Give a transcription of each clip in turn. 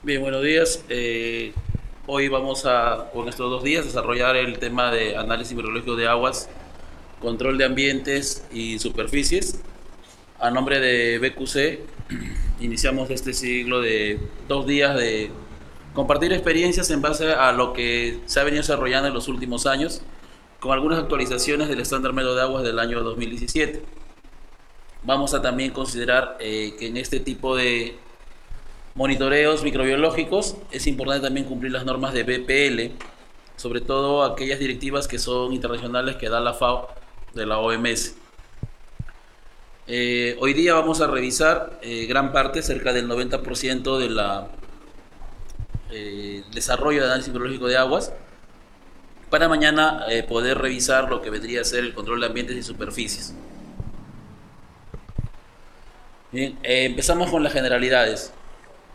Bien, buenos días. Hoy vamos a, con estos 2 días, desarrollar el tema de análisis microbiológico de aguas, control de ambientes y superficies. A nombre de BQC, iniciamos este ciclo de 2 días de compartir experiencias en base a lo que se ha venido desarrollando en los últimos años, con algunas actualizaciones del estándar medio de aguas del año 2017. Vamos a también considerar que en este tipo de monitoreos microbiológicos es importante también cumplir las normas de BPL, sobre todo aquellas directivas que son internacionales que da la FAO de la OMS. Hoy día vamos a revisar gran parte, cerca del 90% de la desarrollo de análisis microbiológico de aguas, para mañana poder revisar lo que vendría a ser el control de ambientes y superficies. Bien, empezamos con las generalidades.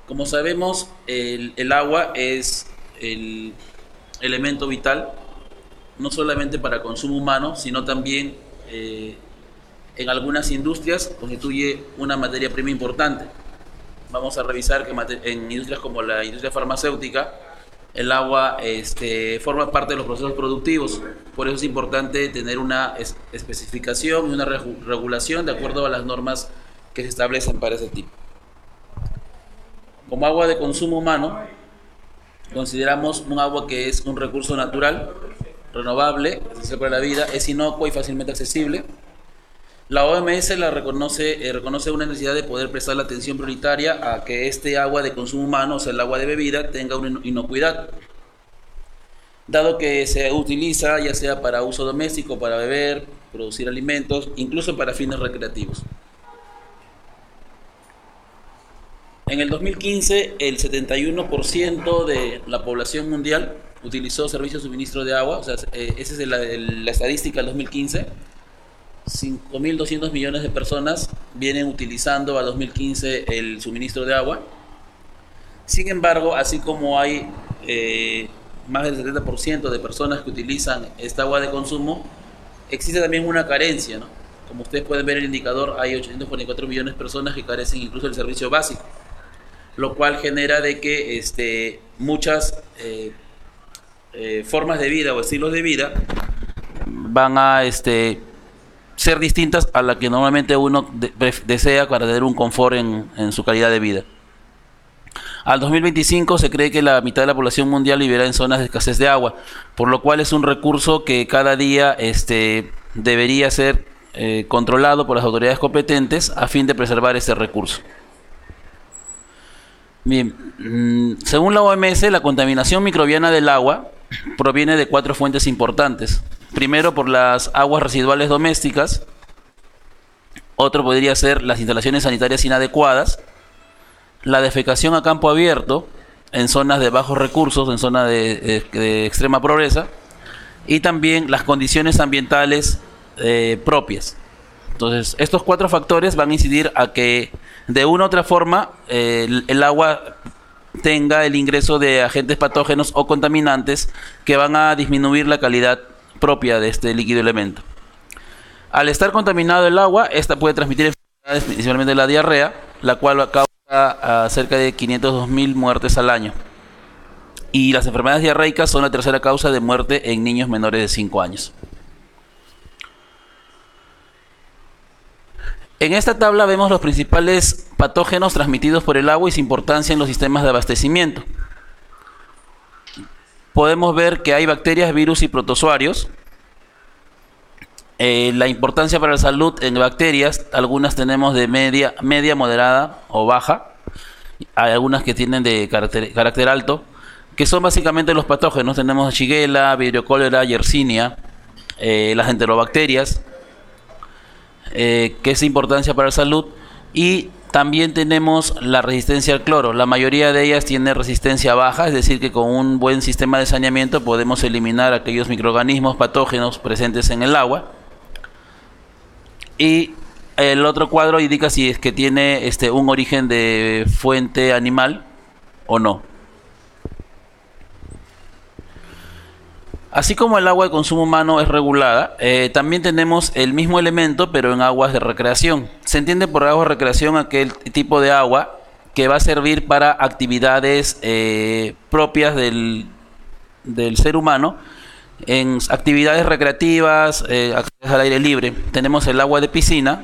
Como sabemos, el agua es el elemento vital, no solamente para consumo humano, sino también en algunas industrias constituye una materia prima importante. Vamos a revisar que en industrias como la industria farmacéutica, el agua forma parte de los procesos productivos. Por eso es importante tener una especificación y una regulación de acuerdo a las normas que se establecen para ese tipo. Como agua de consumo humano, consideramos un agua que es un recurso natural, renovable, esencial para la vida, es inocua y fácilmente accesible. La OMS reconoce una necesidad de poder prestar la atención prioritaria a que este agua de consumo humano, o sea, el agua de bebida, tenga una inocuidad, dado que se utiliza ya sea para uso doméstico, para beber, producir alimentos, incluso para fines recreativos. En el 2015, el 71% de la población mundial utilizó servicios de suministro de agua, o sea, esa es la estadística del 2015. 5.200 millones de personas vienen utilizando a 2015 el suministro de agua. Sin embargo, así como hay más del 70% de personas que utilizan esta agua de consumo, existe también una carencia, ¿no? Como ustedes pueden ver en el indicador, hay 844 millones de personas que carecen incluso del servicio básico, lo cual genera de que muchas formas de vida o estilos de vida van a ser distintas a la que normalmente uno desea para tener un confort en su calidad de vida. Al 2025 se cree que la mitad de la población mundial vivirá en zonas de escasez de agua, por lo cual es un recurso que cada día debería ser controlado por las autoridades competentes a fin de preservar este recurso. Bien, según la OMS, la contaminación microbiana del agua proviene de 4 fuentes importantes. Primero, por las aguas residuales domésticas. Otro podría ser las instalaciones sanitarias inadecuadas, la defecación a campo abierto en zonas de bajos recursos, en zonas de extrema pobreza, y también las condiciones ambientales propias. Entonces, estos 4 factores van a incidir a que de una u otra forma el agua tenga el ingreso de agentes patógenos o contaminantes que van a disminuir la calidad propia de este líquido elemento. Al estar contaminado el agua, esta puede transmitir enfermedades, principalmente la diarrea, la cual causa cerca de 502.000 muertes al año. Y las enfermedades diarreicas son la tercera causa de muerte en niños menores de 5 años. En esta tabla vemos los principales patógenos transmitidos por el agua y su importancia en los sistemas de abastecimiento. Podemos ver que hay bacterias, virus y protozoarios. La importancia para la salud en bacterias, algunas tenemos de media, moderada o baja. Hay algunas que tienen de carácter alto, que son básicamente los patógenos. Tenemos Shigella, Vibrio cholera, Yersinia, las enterobacterias, que es de importancia para la salud. Y también tenemos la resistencia al cloro. La mayoría de ellas tiene resistencia baja, es decir que con un buen sistema de saneamiento podemos eliminar aquellos microorganismos patógenos presentes en el agua. Y el otro cuadro indica si es que tiene un origen de fuente animal o no. Así como el agua de consumo humano es regulada, también tenemos el mismo elemento pero en aguas de recreación. Se entiende por aguas de recreación aquel tipo de agua que va a servir para actividades propias del ser humano, en actividades recreativas, al aire libre. Tenemos el agua de piscina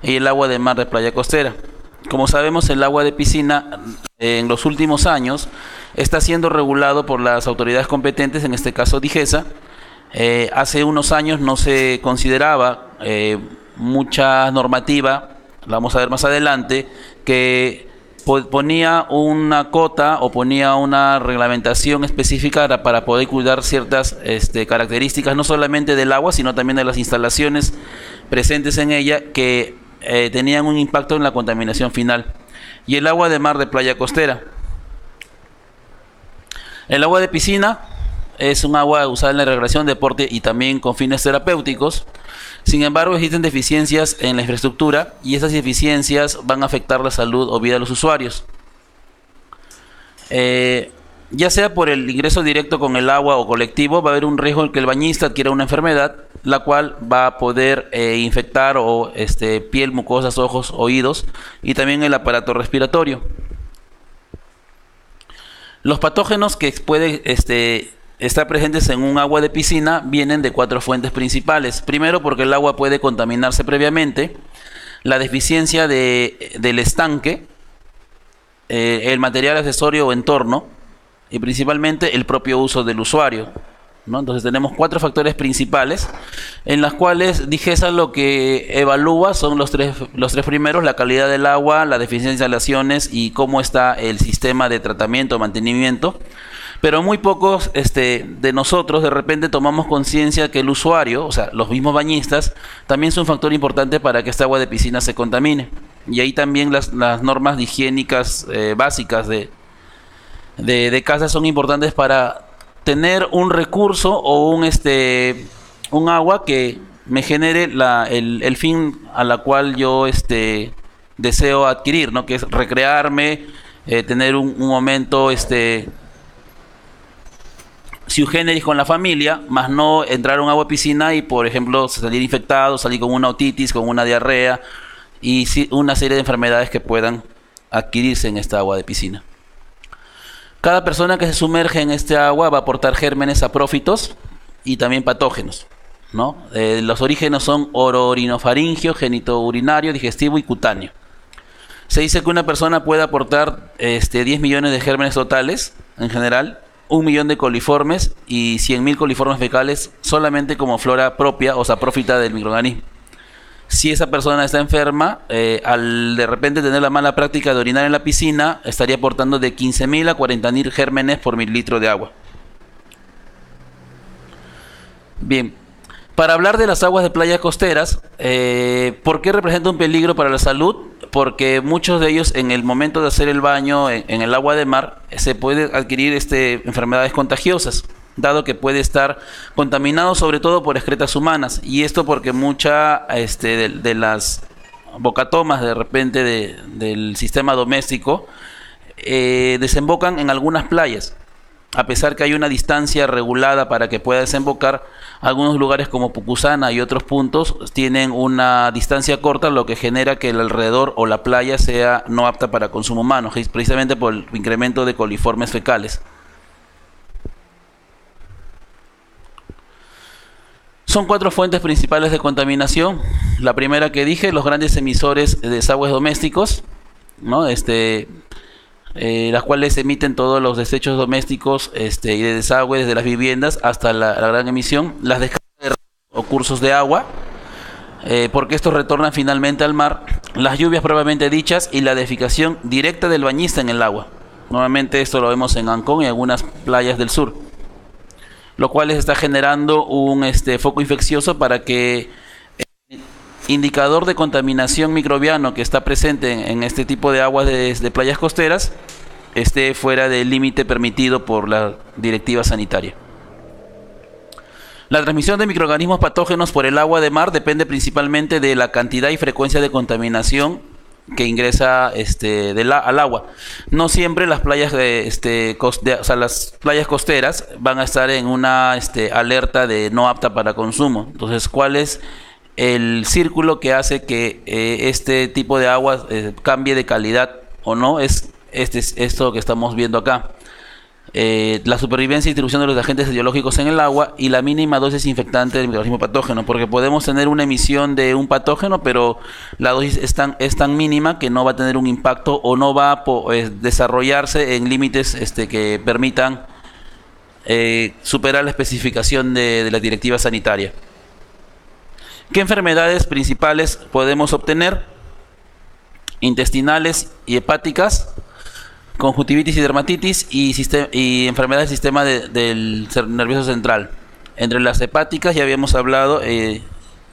y el agua de mar de playa costera. Como sabemos, el agua de piscina en los últimos años está siendo regulado por las autoridades competentes, en este caso DIGESA. Hace unos años no se consideraba mucha normativa, la vamos a ver más adelante, que ponía una cota o ponía una reglamentación específica para poder cuidar ciertas características, no solamente del agua, sino también de las instalaciones presentes en ella, que tenían un impacto en la contaminación final. Y el agua de mar de playa costera. El agua de piscina es un agua usada en la recreación, deporte y también con fines terapéuticos. Sin embargo, existen deficiencias en la infraestructura y esas deficiencias van a afectar la salud o vida de los usuarios. Ya sea por el ingreso directo con el agua o colectivo, va a haber un riesgo en que el bañista adquiera una enfermedad, la cual va a poder infectar piel, mucosas, ojos, oídos y también el aparato respiratorio. Los patógenos que pueden estar presentes en un agua de piscina vienen de 4 fuentes principales. Primero, porque el agua puede contaminarse previamente, la deficiencia del estanque, el material accesorio o entorno, y principalmente el propio uso del usuario, ¿no? Entonces tenemos 4 factores principales en las cuales DIGESA lo que evalúa son los tres primeros: la calidad del agua, la deficiencia de instalaciones y cómo está el sistema de tratamiento o mantenimiento. Pero muy pocos de nosotros de repente tomamos conciencia que el usuario, o sea, los mismos bañistas, también son un factor importante para que esta agua de piscina se contamine. Y ahí también las normas higiénicas básicas de casa son importantes para tener un recurso o un agua que me genere el fin a la cual yo deseo adquirir, ¿no? Que es recrearme, tener un momento sui generis con la familia, más no entrar a un agua de piscina y, por ejemplo, salir infectado, salir con una otitis, con una diarrea y una serie de enfermedades que puedan adquirirse en esta agua de piscina. Cada persona que se sumerge en este agua va a aportar gérmenes saprófitos y también patógenos, ¿no? Los orígenes son ororinolaringio, genitourinario, digestivo y cutáneo. Se dice que una persona puede aportar 10 millones de gérmenes totales en general, 1 millón de coliformes y 100.000 coliformes fecales solamente como flora propia o saprófita del microorganismo. Si esa persona está enferma, al de repente tener la mala práctica de orinar en la piscina, estaría aportando de 15.000 a 40.000 gérmenes por mililitro de agua. Bien, para hablar de las aguas de playas costeras, ¿por qué representa un peligro para la salud? Porque muchos de ellos, en el momento de hacer el baño en el agua de mar, se pueden adquirir enfermedades contagiosas, dado que puede estar contaminado sobre todo por excretas humanas. Y esto porque mucha de las bocatomas de repente del sistema doméstico desembocan en algunas playas. A pesar que hay una distancia regulada para que pueda desembocar, algunos lugares como Pucusana y otros puntos tienen una distancia corta, lo que genera que el alrededor o la playa sea no apta para consumo humano, precisamente por el incremento de coliformes fecales. Son 4 fuentes principales de contaminación. La primera que dije, los grandes emisores de desagües domésticos, ¿no? Las cuales emiten todos los desechos domésticos y de desagüe desde las viviendas hasta la gran emisión, las descargas o cursos de agua, porque estos retornan finalmente al mar, las lluvias propiamente dichas y la defecación directa del bañista en el agua. Nuevamente esto lo vemos en Ancón y en algunas playas del sur, lo cual está generando un foco infeccioso para que el indicador de contaminación microbiano que está presente en este tipo de aguas de playas costeras esté fuera del límite permitido por la directiva sanitaria. La transmisión de microorganismos patógenos por el agua de mar depende principalmente de la cantidad y frecuencia de contaminación que ingresa al agua. No siempre las playas las playas costeras van a estar en una alerta de no apta para consumo. Entonces, ¿cuál es el círculo que hace que este tipo de agua cambie de calidad o no? Es esto que estamos viendo acá. La supervivencia y distribución de los agentes etiológicos en el agua y la mínima dosis infectante del microorganismo patógeno, porque podemos tener una emisión de un patógeno, pero la dosis es tan mínima que no va a tener un impacto o no va a desarrollarse en límites que permitan superar la especificación de la directiva sanitaria. ¿Qué enfermedades principales podemos obtener? Intestinales y hepáticas, conjuntivitis y dermatitis y enfermedades del sistema del nervioso central. Entre las hepáticas ya habíamos hablado,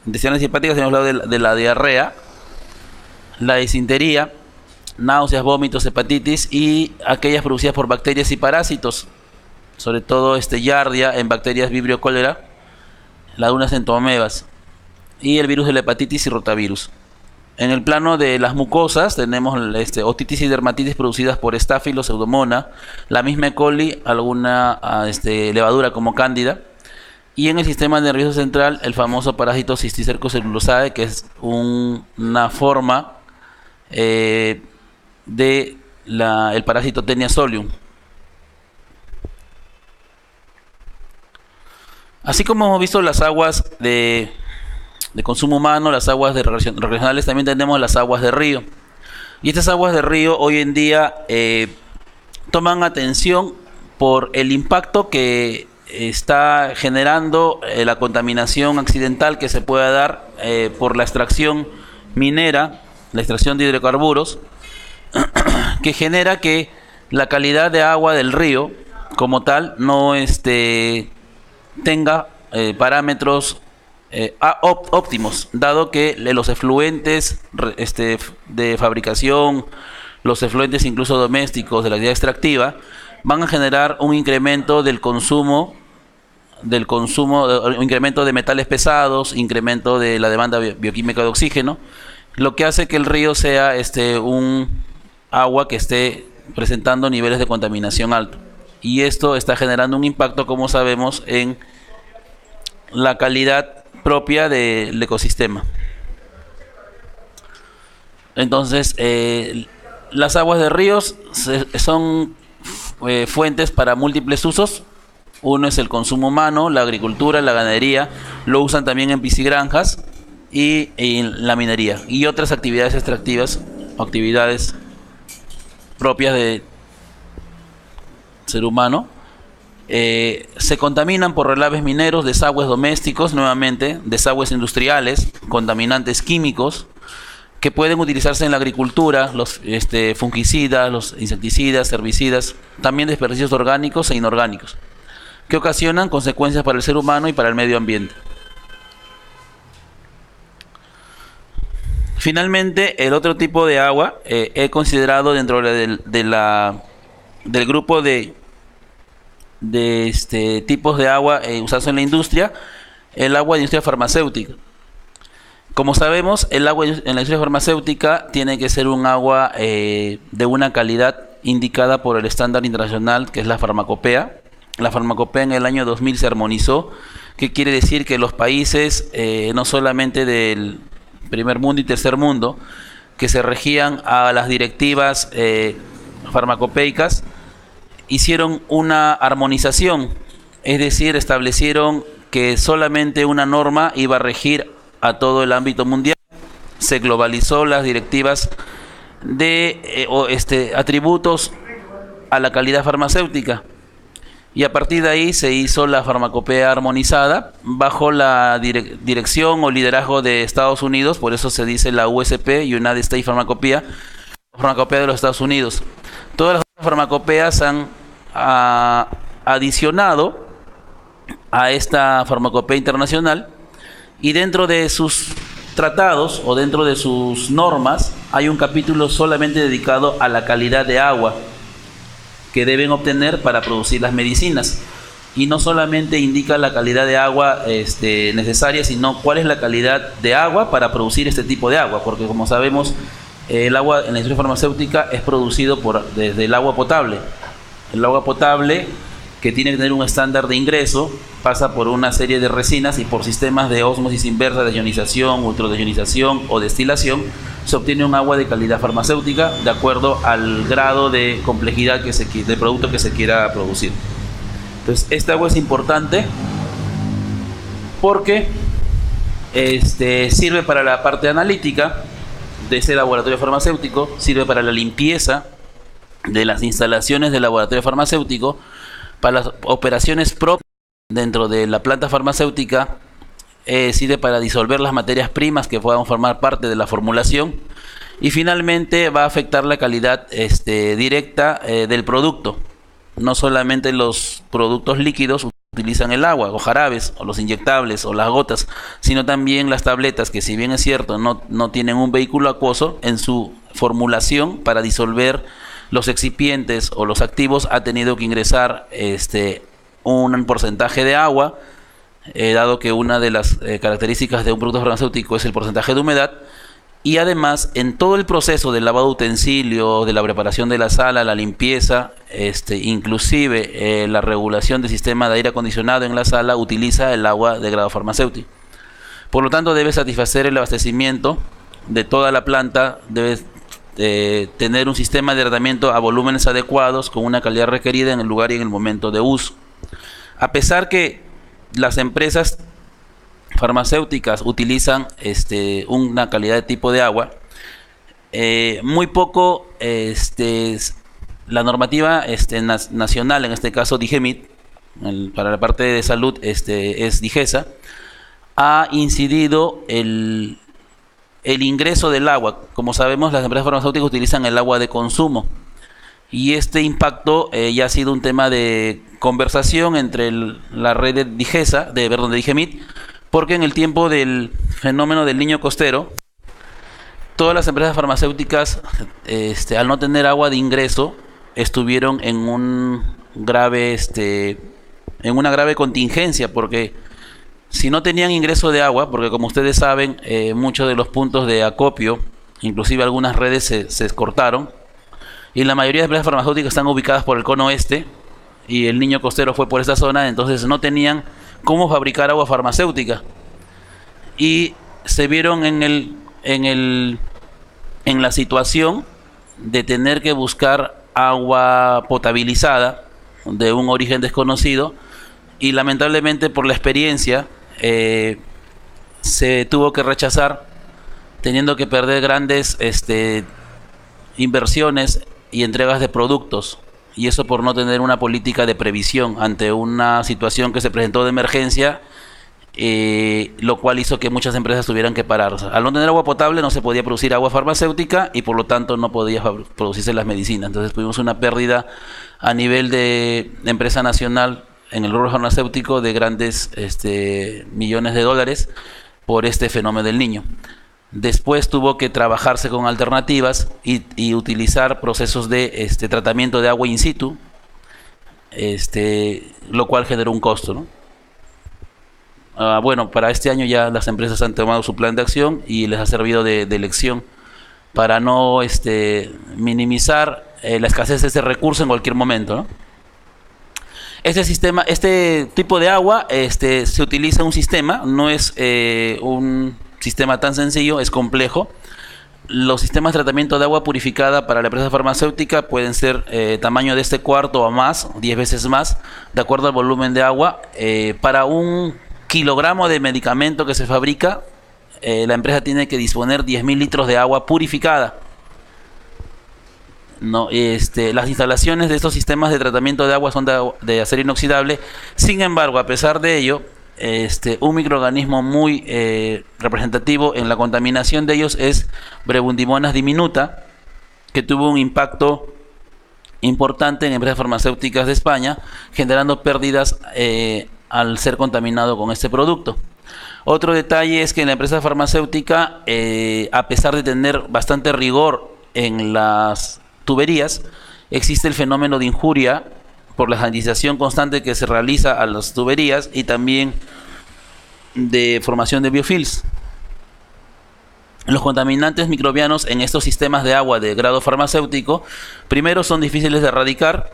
intestinales y hepáticas, habíamos hablado de la diarrea, la disentería, náuseas, vómitos, hepatitis y aquellas producidas por bacterias y parásitos, sobre todo Giardia en bacterias Vibrio cólera, ladunas entomebas y el virus de la hepatitis y rotavirus. En el plano de las mucosas tenemos otitis y dermatitis producidas por Staphylos, Pseudomonas, la misma E. coli, alguna levadura como Cándida, y en el sistema nervioso central el famoso parásito Cysticerco celulosae, que es una forma del parásito Taenia solium. Así como hemos visto las aguas de consumo humano, las aguas recreacionales, también tenemos las aguas de río. Y estas aguas de río hoy en día toman atención por el impacto que está generando la contaminación accidental que se pueda dar por la extracción minera, la extracción de hidrocarburos, que genera que la calidad de agua del río como tal no tenga parámetros óptimos, dado que los efluentes de fabricación, los efluentes incluso domésticos de la actividad extractiva, van a generar un incremento del consumo, un incremento de metales pesados, incremento de la demanda bioquímica de oxígeno, lo que hace que el río sea un agua que esté presentando niveles de contaminación alto. Y esto está generando un impacto, como sabemos, en la calidad propia del ecosistema. Entonces, las aguas de ríos son fuentes para múltiples usos. Uno es el consumo humano, la agricultura, la ganadería, lo usan también en piscigranjas y en la minería y otras actividades extractivas, actividades propias del ser humano. Se contaminan por relaves mineros, desagües domésticos, nuevamente, desagües industriales, contaminantes químicos, que pueden utilizarse en la agricultura, los fungicidas, los insecticidas, herbicidas, también desperdicios orgánicos e inorgánicos, que ocasionan consecuencias para el ser humano y para el medio ambiente. Finalmente, el otro tipo de agua he considerado dentro del grupo de tipos de agua usados en la industria, el agua de industria farmacéutica. Como sabemos, el agua en la industria farmacéutica tiene que ser un agua de una calidad indicada por el estándar internacional, que es la farmacopea. La farmacopea en el año 2000 se armonizó, que quiere decir que los países, no solamente del primer mundo y tercer mundo, que se regían a las directivas farmacopeicas, hicieron una armonización, es decir, establecieron que solamente una norma iba a regir a todo el ámbito mundial. Se globalizó las directivas de atributos a la calidad farmacéutica y a partir de ahí se hizo la farmacopea armonizada bajo la dirección o liderazgo de Estados Unidos. Por eso se dice la USP, United States Pharmacopeia, farmacopea de los Estados Unidos. Todas las farmacopeas han adicionado a esta farmacopea internacional, y dentro de sus tratados o dentro de sus normas hay un capítulo solamente dedicado a la calidad de agua que deben obtener para producir las medicinas, y no solamente indica la calidad de agua necesaria, sino cuál es la calidad de agua para producir este tipo de agua, porque como sabemos el agua en la industria farmacéutica es producido desde el agua potable. El agua potable que tiene que tener un estándar de ingreso, pasa por una serie de resinas y por sistemas de ósmosis inversa, de ionización, ultradeionización o destilación, se obtiene un agua de calidad farmacéutica de acuerdo al grado de complejidad del producto que se quiera producir. Entonces, esta agua es importante porque sirve para la parte analítica de ese laboratorio farmacéutico, sirve para la limpieza de las instalaciones del laboratorio farmacéutico, para las operaciones propias dentro de la planta farmacéutica, sirve para disolver las materias primas que puedan formar parte de la formulación, y finalmente va a afectar la calidad directa del producto. No solamente los productos líquidos utilizan el agua, o jarabes, o los inyectables, o las gotas, sino también las tabletas, que si bien es cierto, no tienen un vehículo acuoso, en su formulación para disolver los excipientes o los activos ha tenido que ingresar un porcentaje de agua, dado que una de las características de un producto farmacéutico es el porcentaje de humedad. Y además, en todo el proceso del lavado de utensilios, de la preparación de la sala, la limpieza, inclusive la regulación del sistema de aire acondicionado en la sala, utiliza el agua de grado farmacéutico. Por lo tanto, debe satisfacer el abastecimiento de toda la planta, debe tener un sistema de tratamiento a volúmenes adecuados, con una calidad requerida en el lugar y en el momento de uso. A pesar que las empresas farmacéuticas utilizan una calidad de tipo de agua, muy poco la normativa nacional, en este caso DIGEMIT, para la parte de salud es DIGESA, ha incidido el ingreso del agua. Como sabemos, las empresas farmacéuticas utilizan el agua de consumo, y este impacto ya ha sido un tema de conversación entre la red de DIGEMIT, porque en el tiempo del fenómeno del Niño Costero, todas las empresas farmacéuticas, al no tener agua de ingreso, estuvieron en una grave contingencia, porque si no tenían ingreso de agua, porque como ustedes saben, muchos de los puntos de acopio, inclusive algunas redes se cortaron, y la mayoría de empresas farmacéuticas están ubicadas por el cono oeste, y el Niño Costero fue por esta zona, entonces no tenían cómo fabricar agua farmacéutica, y se vieron en la situación de tener que buscar agua potabilizada de un origen desconocido, y lamentablemente por la experiencia se tuvo que rechazar, teniendo que perder grandes inversiones y entregas de productos, y eso por no tener una política de previsión ante una situación que se presentó de emergencia, lo cual hizo que muchas empresas tuvieran que parar. O sea, al no tener agua potable no se podía producir agua farmacéutica, y por lo tanto no podía producirse las medicinas. Entonces tuvimos una pérdida a nivel de empresa nacional en el rubro farmacéutico de grandes millones de dólares por este fenómeno del Niño. Después tuvo que trabajarse con alternativas y utilizar procesos de tratamiento de agua in situ, lo cual generó un costo, ¿no? Bueno, para este año ya las empresas han tomado su plan de acción y les ha servido de lección para no minimizar la escasez de ese recurso en cualquier momento, ¿no? Este tipo de agua se utiliza un sistema, no es un sistema tan sencillo, es complejo. Los sistemas de tratamiento de agua purificada para la empresa farmacéutica pueden ser tamaño de este cuarto o más, 10 veces más, de acuerdo al volumen de agua. Para un kilogramo de medicamento que se fabrica, la empresa tiene que disponer 10.000 litros de agua purificada. No, las instalaciones de estos sistemas de tratamiento de agua son de acero inoxidable. Sin embargo, a pesar de ello, un microorganismo muy representativo en la contaminación de ellos es Brebundimonas diminuta, que tuvo un impacto importante en empresas farmacéuticas de España, generando pérdidas al ser contaminado con este producto. Otro detalle es que en la empresa farmacéutica, a pesar de tener bastante rigor en las tuberías, existe el fenómeno de injuria por la sanitización constante que se realiza a las tuberías, y también de formación de biofilms. Los contaminantes microbianos en estos sistemas de agua de grado farmacéutico, primero, son difíciles de erradicar.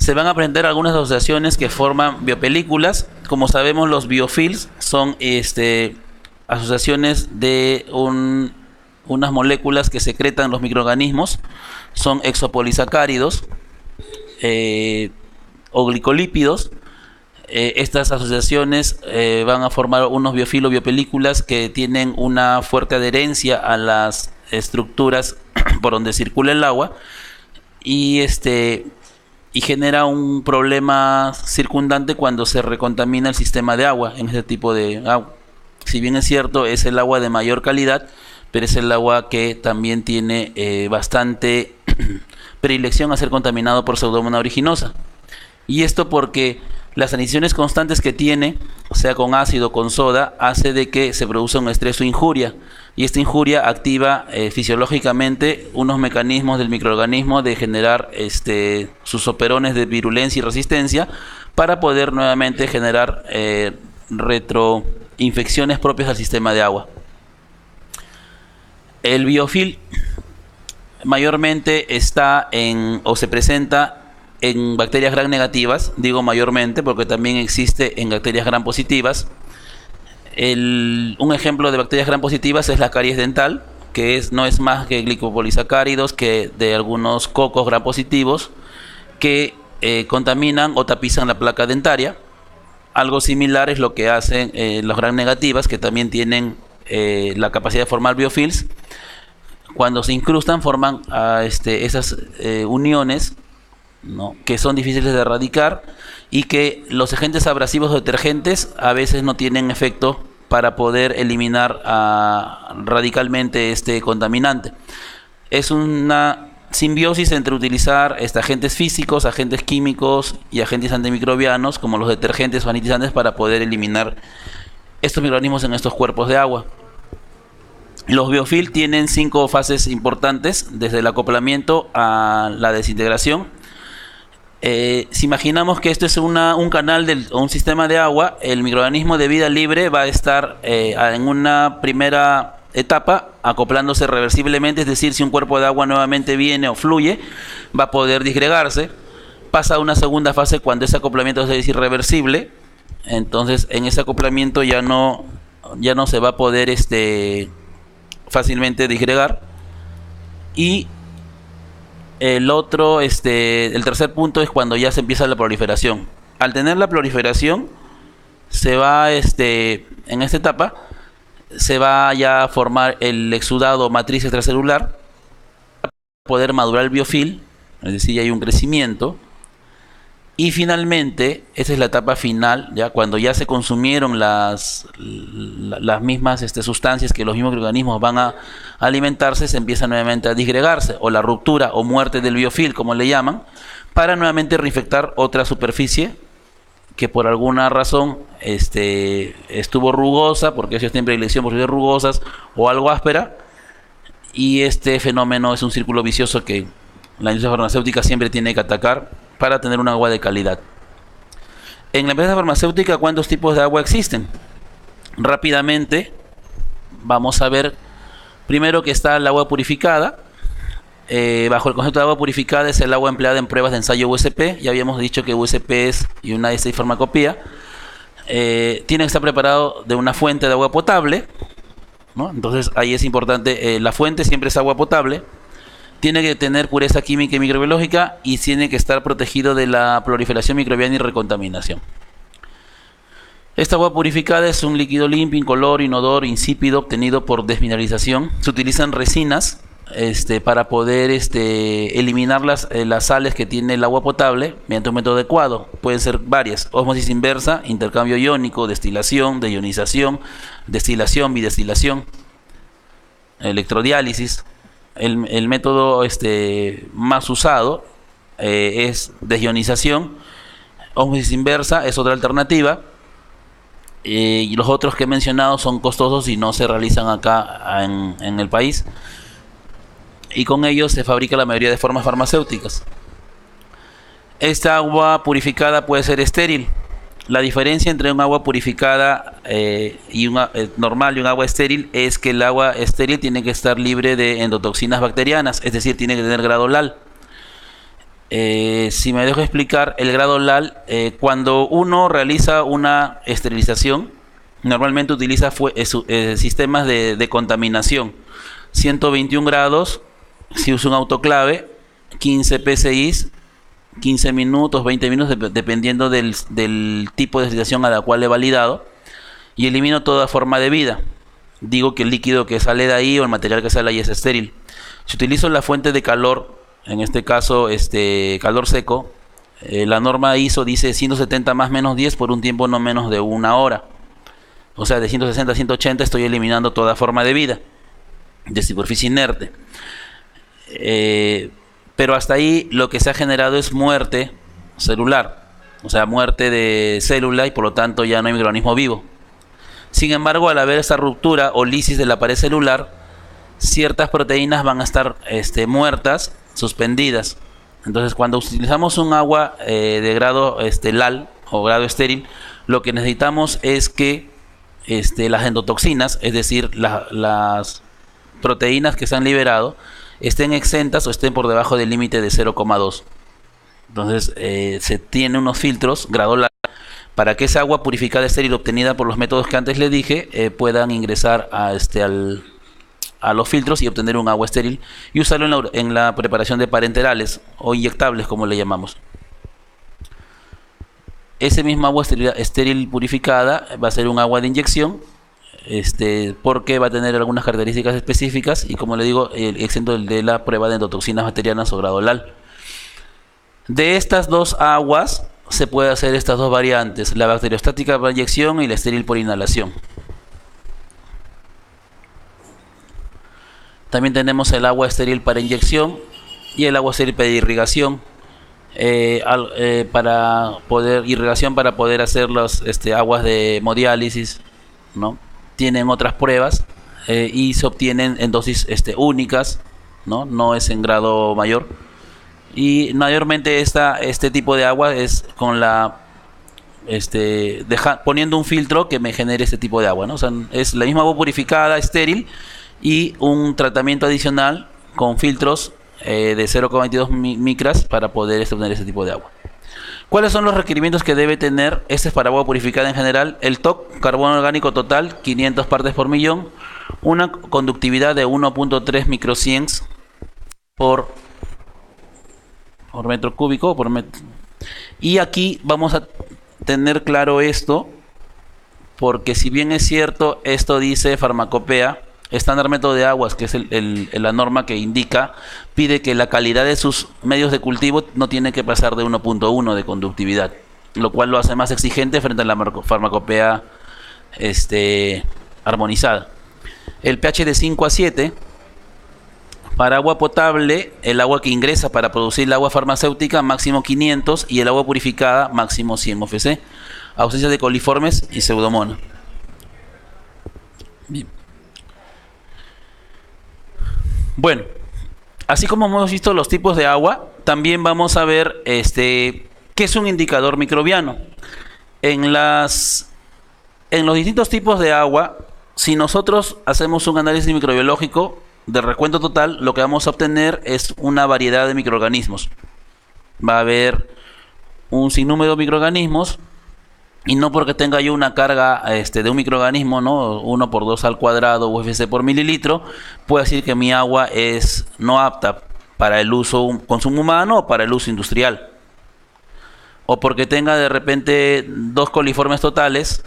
Se van a aprender algunas asociaciones que forman biopelículas. Como sabemos, los biofilms son asociaciones de unas moléculas que secretan los microorganismos. Son exopolisacáridos o glicolípidos. Estas asociaciones van a formar unos biofilos, biopelículas que tienen una fuerte adherencia a las estructuras por donde circula el agua y genera un problema circundante cuando se recontamina el sistema de agua en este tipo de agua. Si bien es cierto, es el agua de mayor calidad, pero es el agua que también tiene bastante predilección a ser contaminado por Pseudomonas aeruginosa. Y esto porque las aniciones constantes que tiene, sea con ácido o con soda, hace de que se produzca un estrés o injuria. Y esta injuria activa fisiológicamente unos mecanismos del microorganismo de generar sus operones de virulencia y resistencia para poder nuevamente generar retroinfecciones propias al sistema de agua. El biofilm mayormente está o se presenta en bacterias gram negativas, digo mayormente porque también existe en bacterias gram positivas. Un ejemplo de bacterias gram positivas es la caries dental, que no es más que glicopolisacáridos que de algunos cocos gram positivos que contaminan o tapizan la placa dentaria. Algo similar es lo que hacen las gram negativas, que también tienen la capacidad de formar biofilms. Cuando se incrustan forman esas uniones, ¿no?, que son difíciles de erradicar y que los agentes abrasivos o detergentes a veces no tienen efecto para poder eliminar radicalmente este contaminante. Es una simbiosis entre utilizar agentes físicos, agentes químicos y agentes antimicrobianos como los detergentes o sanitizantes para poder eliminar estos microorganismos en estos cuerpos de agua. Los biofilms tienen 5 fases importantes, desde el acoplamiento a la desintegración. Si imaginamos que esto es un canal o un sistema de agua, el microorganismo de vida libre va a estar en una primera etapa acoplándose reversiblemente, es decir, si un cuerpo de agua nuevamente viene o fluye, va a poder disgregarse. Pasa a una segunda fase cuando ese acoplamiento es irreversible, entonces en ese acoplamiento ya no se va a poder fácilmente disgregar. Y el tercer punto es cuando ya se empieza la proliferación. Al tener la proliferación, se va, en esta etapa, se va ya a formar el exudado matriz extracelular para poder madurar el biofilm, es decir, ya hay un crecimiento. Y finalmente, esa es la etapa final, ya cuando ya se consumieron las mismas sustancias que los mismos organismos van a alimentarse, se empieza nuevamente a disgregarse, o la ruptura o muerte del biofilm, como le llaman, para nuevamente reinfectar otra superficie que por alguna razón estuvo rugosa, porque ellos tienen predilección por ser rugosas o algo áspera, y este fenómeno es un círculo vicioso que la industria farmacéutica siempre tiene que atacar para tener un agua de calidad. En la empresa farmacéutica, ¿cuántos tipos de agua existen? Rápidamente vamos a ver primero que está el agua purificada. Bajo el concepto de agua purificada es el agua empleada en pruebas de ensayo USP. Ya habíamos dicho que USP es United States Pharmacopoeia. Tiene que estar preparado de una fuente de agua potable, ¿no? Entonces ahí es importante, la fuente siempre es agua potable. Tiene que tener pureza química y microbiológica y tiene que estar protegido de la proliferación microbiana y recontaminación. Esta agua purificada es un líquido limpio, incoloro, inodoro, insípido, obtenido por desmineralización. Se utilizan resinas para poder eliminar las sales que tiene el agua potable mediante un método adecuado. Pueden ser varias: ósmosis inversa, intercambio iónico, destilación, deionización, destilación, bidestilación, electrodiálisis. El método más usado es desionización. Ósmosis inversa es otra alternativa, y los otros que he mencionado son costosos y no se realizan acá en el país, y con ellos se fabrica la mayoría de formas farmacéuticas. Esta agua purificada puede ser estéril. La diferencia entre un agua purificada y normal y un agua estéril es que el agua estéril tiene que estar libre de endotoxinas bacterianas, es decir, tiene que tener grado LAL. si me dejo explicar, el grado LAL, cuando uno realiza una esterilización, normalmente utiliza sistemas de contaminación. 121 grados, si usa un autoclave, 15 PSI, 15 minutos, 20 minutos, dependiendo del tipo de esterilización a la cual he validado, y elimino toda forma de vida. Digo que el líquido que sale de ahí o el material que sale ahí es estéril. Si utilizo la fuente de calor, en este caso calor seco, la norma ISO dice 170 más menos 10 por un tiempo no menos de una hora. O sea, de 160 a 180 estoy eliminando toda forma de vida, de superficie inerte. Pero hasta ahí lo que se ha generado es muerte celular, o sea, muerte de célula, y por lo tanto ya no hay microorganismo vivo. Sin embargo, al haber esta ruptura o lisis de la pared celular, ciertas proteínas van a estar muertas, suspendidas. Entonces, cuando utilizamos un agua de grado LAL o grado estéril, lo que necesitamos es que las endotoxinas, es decir, las proteínas que se han liberado, estén exentas o estén por debajo del límite de 0,2. Entonces, se tiene unos filtros grado LAL para que esa agua purificada estéril obtenida por los métodos que antes le dije puedan ingresar a los filtros y obtener un agua estéril y usarlo en la preparación de parenterales o inyectables, como le llamamos. Ese mismo agua estéril purificada va a ser un agua de inyección, porque va a tener algunas características específicas y, como le digo, exento de la prueba de endotoxinas bacterianas o grado LAL. De estas dos aguas se puede hacer estas dos variantes: la bacteriostática por inyección y la estéril por inhalación. También tenemos el agua estéril para inyección y el agua estéril para irrigación. Irrigación para poder hacer las aguas de hemodiálisis, ¿no? Tienen otras pruebas y se obtienen en dosis únicas, no es en grado mayor. Y mayormente este tipo de agua es con poniendo un filtro que me genere este tipo de agua, ¿no? O sea, es la misma agua purificada, estéril, y un tratamiento adicional con filtros de 0,22 micras para poder obtener este tipo de agua. ¿Cuáles son los requerimientos que debe tener? Este es para agua purificada en general. El TOC, carbono orgánico total, 500 partes por millón. Una conductividad de 1.3 microsiemens por metro cúbico. Y aquí vamos a tener claro esto, porque si bien es cierto, esto dice Farmacopea, estándar método de aguas, que es la norma que indica, pide que la calidad de sus medios de cultivo no tiene que pasar de 1.1 de conductividad, lo cual lo hace más exigente frente a la Farmacopea armonizada. El pH de 5 a 7. Para agua potable, el agua que ingresa para producir el agua farmacéutica, máximo 500, y el agua purificada, máximo 100 OFC. Ausencia de coliformes y pseudomonas. Bien. Bueno, así como hemos visto los tipos de agua, también vamos a ver qué es un indicador microbiano. En los distintos tipos de agua, si nosotros hacemos un análisis microbiológico de recuento total, lo que vamos a obtener es una variedad de microorganismos. Va a haber un sinnúmero de microorganismos, y no porque tenga yo una carga de un microorganismo, ¿no? 1 por 2 al cuadrado UFC por mililitro, puedo decir que mi agua es no apta para el consumo humano o para el uso industrial. O porque tenga de repente 2 coliformes totales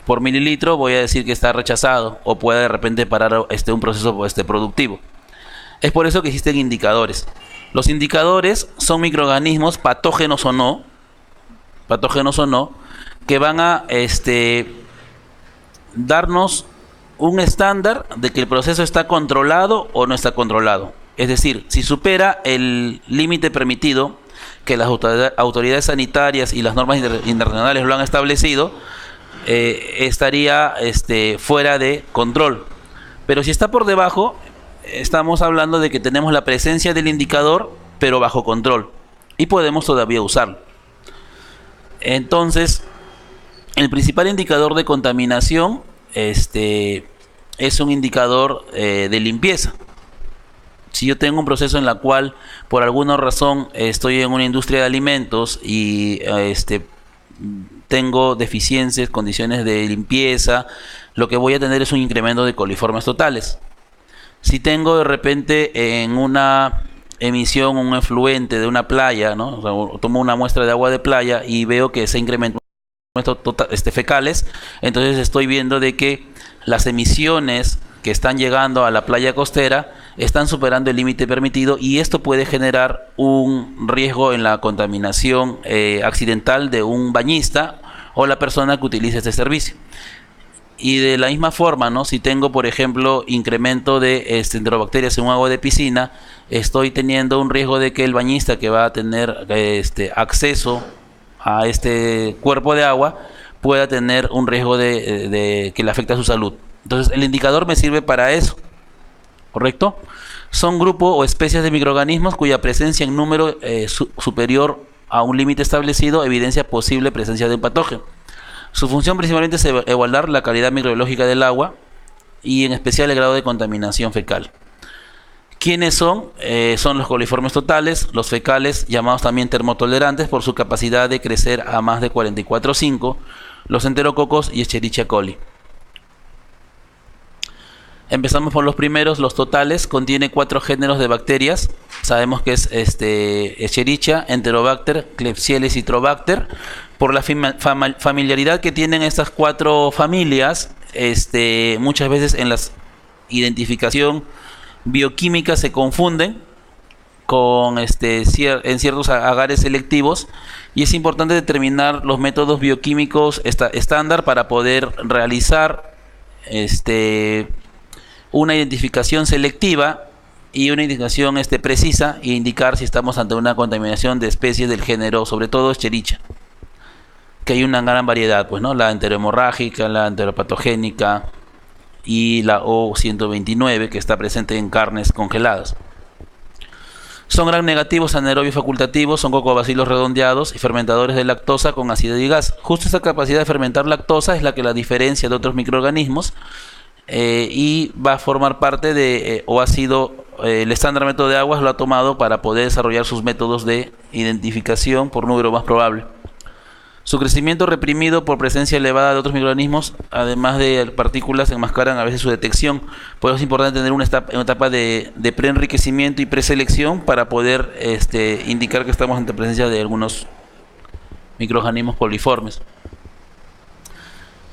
por mililitro, voy a decir que está rechazado, o puede de repente parar un proceso productivo. Es por eso que existen indicadores. Los indicadores son microorganismos, patógenos o no, que van a darnos un estándar de que el proceso está controlado o no está controlado. Es decir, si supera el límite permitido que las autoridades sanitarias y las normas internacionales lo han establecido, estaría fuera de control. Pero si está por debajo, estamos hablando de que tenemos la presencia del indicador, pero bajo control, y podemos todavía usarlo. Entonces, el principal indicador de contaminación es un indicador de limpieza. Si yo tengo un proceso en la cual por alguna razón estoy en una industria de alimentos y tengo deficiencias, condiciones de limpieza, lo que voy a tener es un incremento de coliformes totales. Si tengo de repente en una emisión un efluente de una playa, ¿no? O sea, tomo una muestra de agua de playa y veo que se incrementa fecales, entonces estoy viendo de que las emisiones que están llegando a la playa costera están superando el límite permitido, y esto puede generar un riesgo en la contaminación accidental de un bañista o la persona que utilice este servicio. Y de la misma forma, ¿no? Si tengo, por ejemplo, incremento de enterobacterias en un agua de piscina, estoy teniendo un riesgo de que el bañista que va a tener acceso a este cuerpo de agua pueda tener un riesgo de que le afecte a su salud. Entonces, el indicador me sirve para eso, ¿correcto? Son grupos o especies de microorganismos cuya presencia en número superior a un límite establecido evidencia posible presencia de un patógeno. Su función principalmente es evaluar la calidad microbiológica del agua y en especial el grado de contaminación fecal. ¿Quiénes son? Son los coliformes totales, los fecales, llamados también termotolerantes por su capacidad de crecer a más de 44,5, los enterococos y Escherichia coli. Empezamos por los primeros, los totales. Contiene 4 géneros de bacterias. Sabemos que es Escherichia, Enterobacter, Klebsiella y Citrobacter. Por la familiaridad que tienen estas 4 familias, muchas veces en la identificación bioquímica se confunden con en ciertos agares selectivos, y es importante determinar los métodos bioquímicos estándar para poder realizar una identificación selectiva y una identificación precisa, e indicar si estamos ante una contaminación de especies del género, sobre todo Escherichia, que hay una gran variedad, pues, ¿no? La enterohemorrágica, la enteropatogénica y la O129, que está presente en carnes congeladas. Son gram negativos anaerobios facultativos, son cocobacilos redondeados y fermentadores de lactosa con acidez y gas. Justo esta capacidad de fermentar lactosa es la que la diferencia de otros microorganismos, y va a formar parte de, o ha sido, el estándar método de aguas lo ha tomado para poder desarrollar sus métodos de identificación por número más probable. Su crecimiento reprimido por presencia elevada de otros microorganismos, además de partículas, enmascaran a veces su detección. Por eso es importante tener una etapa de preenriquecimiento y preselección para poder indicar que estamos ante presencia de algunos microorganismos coliformes.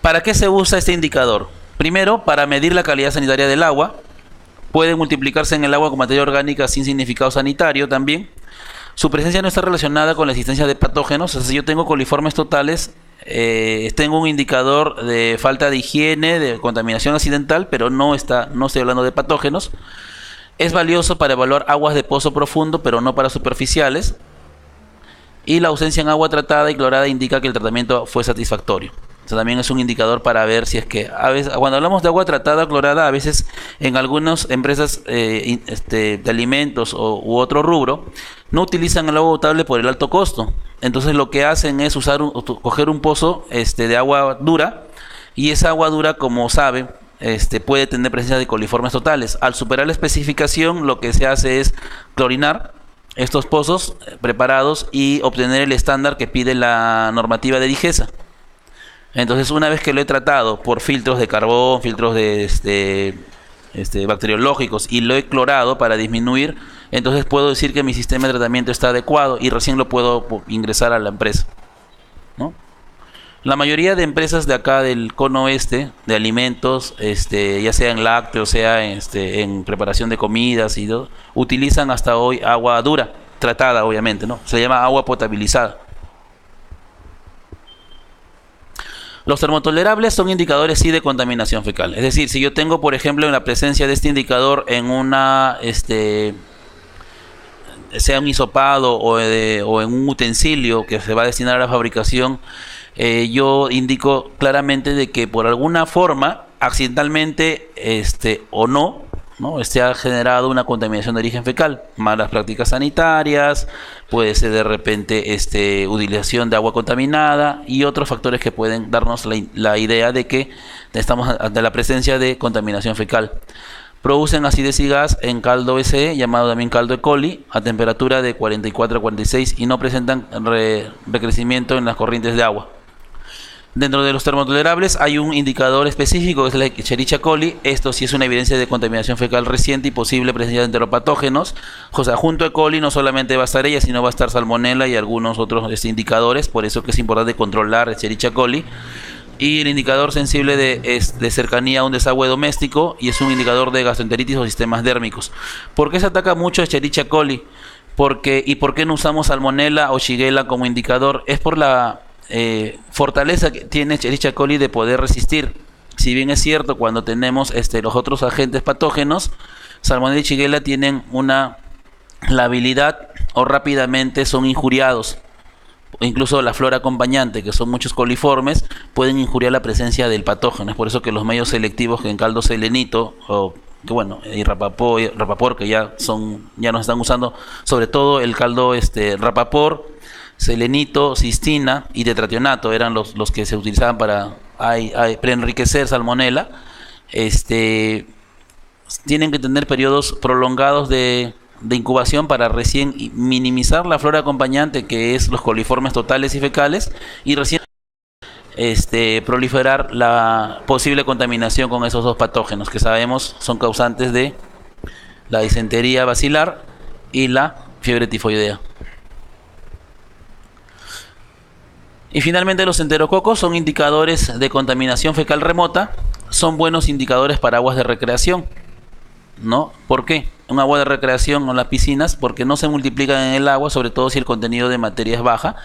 ¿Para qué se usa este indicador? Primero, para medir la calidad sanitaria del agua. Puede multiplicarse en el agua con materia orgánica sin significado sanitario también. Su presencia no está relacionada con la existencia de patógenos. O sea, si yo tengo coliformes totales, tengo un indicador de falta de higiene, de contaminación accidental, pero no estoy hablando de patógenos. Es valioso para evaluar aguas de pozo profundo, pero no para superficiales. Y la ausencia en agua tratada y clorada indica que el tratamiento fue satisfactorio. O sea, también es un indicador para ver si es que, a veces, cuando hablamos de agua tratada o clorada, a veces en algunas empresas de alimentos u otro rubro, no utilizan el agua potable por el alto costo. Entonces lo que hacen es coger un pozo de agua dura, y esa agua dura, como saben, puede tener presencia de coliformes totales. Al superar la especificación, lo que se hace es clorinar estos pozos preparados y obtener el estándar que pide la normativa de DIGESA. Entonces, una vez que lo he tratado por filtros de carbón, filtros de bacteriológicos, y lo he clorado para disminuir, entonces puedo decir que mi sistema de tratamiento está adecuado y recién lo puedo ingresar a la empresa, ¿no? La mayoría de empresas de acá del cono oeste de alimentos, ya sea en lácteos, sea en preparación de comidas y todo, utilizan hasta hoy agua dura, tratada obviamente, ¿no? Se llama agua potabilizada. Los termotolerables son indicadores sí de contaminación fecal. Es decir, si yo tengo, por ejemplo, en la presencia de este indicador en una, sea un hisopado o en un utensilio que se va a destinar a la fabricación, yo indico claramente de que por alguna forma, accidentalmente o no, ha generado una contaminación de origen fecal, malas prácticas sanitarias, puede ser de repente utilización de agua contaminada y otros factores que pueden darnos la idea de que estamos ante la presencia de contaminación fecal. Producen acidez y gas en caldo BCE, llamado también caldo E. coli, a temperatura de 44 a 46 y no presentan recrecimiento en las corrientes de agua. Dentro de los termotolerables hay un indicador específico que es la Escherichia coli. Esto sí es una evidencia de contaminación fecal reciente y posible presencia de enteropatógenos. O sea, junto a E. coli no solamente va a estar ella, sino va a estar salmonella y algunos otros indicadores. Por eso que es importante controlar Escherichia coli. Y el indicador sensible de cercanía a un desagüe doméstico y es un indicador de gastroenteritis o sistemas dérmicos. ¿Por qué se ataca mucho Escherichia coli? ¿Y por qué no usamos salmonella o shigella como indicador? Es por la fortaleza que tiene Escherichia coli de poder resistir. Si bien es cierto, cuando tenemos los otros agentes patógenos, salmonella y shigella tienen la habilidad o rápidamente son injuriados. Incluso la flora acompañante, que son muchos coliformes, pueden injuriar la presencia del patógeno. Es por eso que los medios selectivos que en caldo selenito y rapaport, que ya nos están usando, sobre todo el caldo rapaport, selenito, cistina y tetrationato eran los que se utilizaban para preenriquecer salmonella. Tienen que tener periodos prolongados de incubación para recién minimizar la flora acompañante, que es los coliformes totales y fecales, y recién proliferar la posible contaminación con esos dos patógenos que sabemos son causantes de la disentería bacilar y la fiebre tifoidea. Y finalmente los enterococos son indicadores de contaminación fecal remota, son buenos indicadores para aguas de recreación, ¿no? ¿Por qué? Un agua de recreación o las piscinas, porque no se multiplican en el agua, sobre todo si el contenido de materia es baja.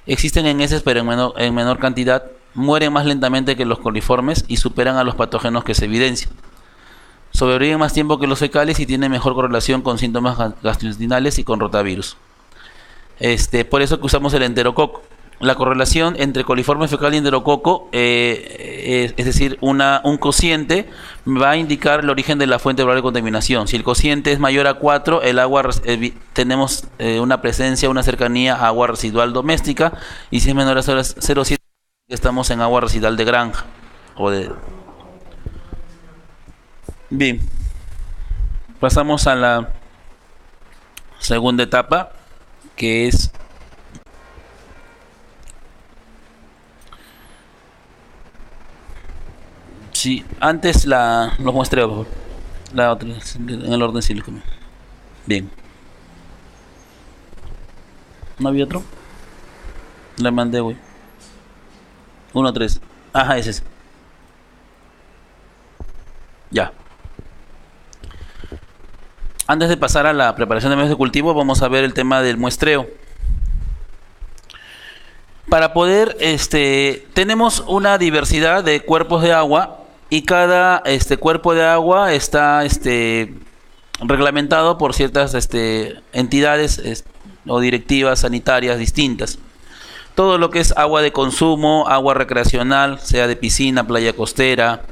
Existen en heces, pero en menor cantidad, mueren más lentamente que los coliformes y superan a los patógenos que se evidencian. Sobreviven más tiempo que los fecales y tienen mejor correlación con síntomas gastrointestinales y con rotavirus. Por eso que usamos el enterococo. La correlación entre coliforme fecal y enterococo, es decir, un cociente, va a indicar el origen de la fuente probable de contaminación. Si el cociente es mayor a 4, el agua tenemos una presencia, una cercanía a agua residual doméstica, y si es menor a 0,7, estamos en agua residual de granja. Bien, pasamos a la segunda etapa, que es sí, antes los muestreos, por favor. La otra, en el orden cíclico. Bien. ¿No había otro? Le mandé, güey. 1, 3. Ajá, ese es. Ya. Antes de pasar a la preparación de medios de cultivo, vamos a ver el tema del muestreo. Para poder, tenemos una diversidad de cuerpos de agua y cada cuerpo de agua está reglamentado por ciertas entidades o directivas sanitarias distintas. Todo lo que es agua de consumo, agua recreacional, sea de piscina, playa costera,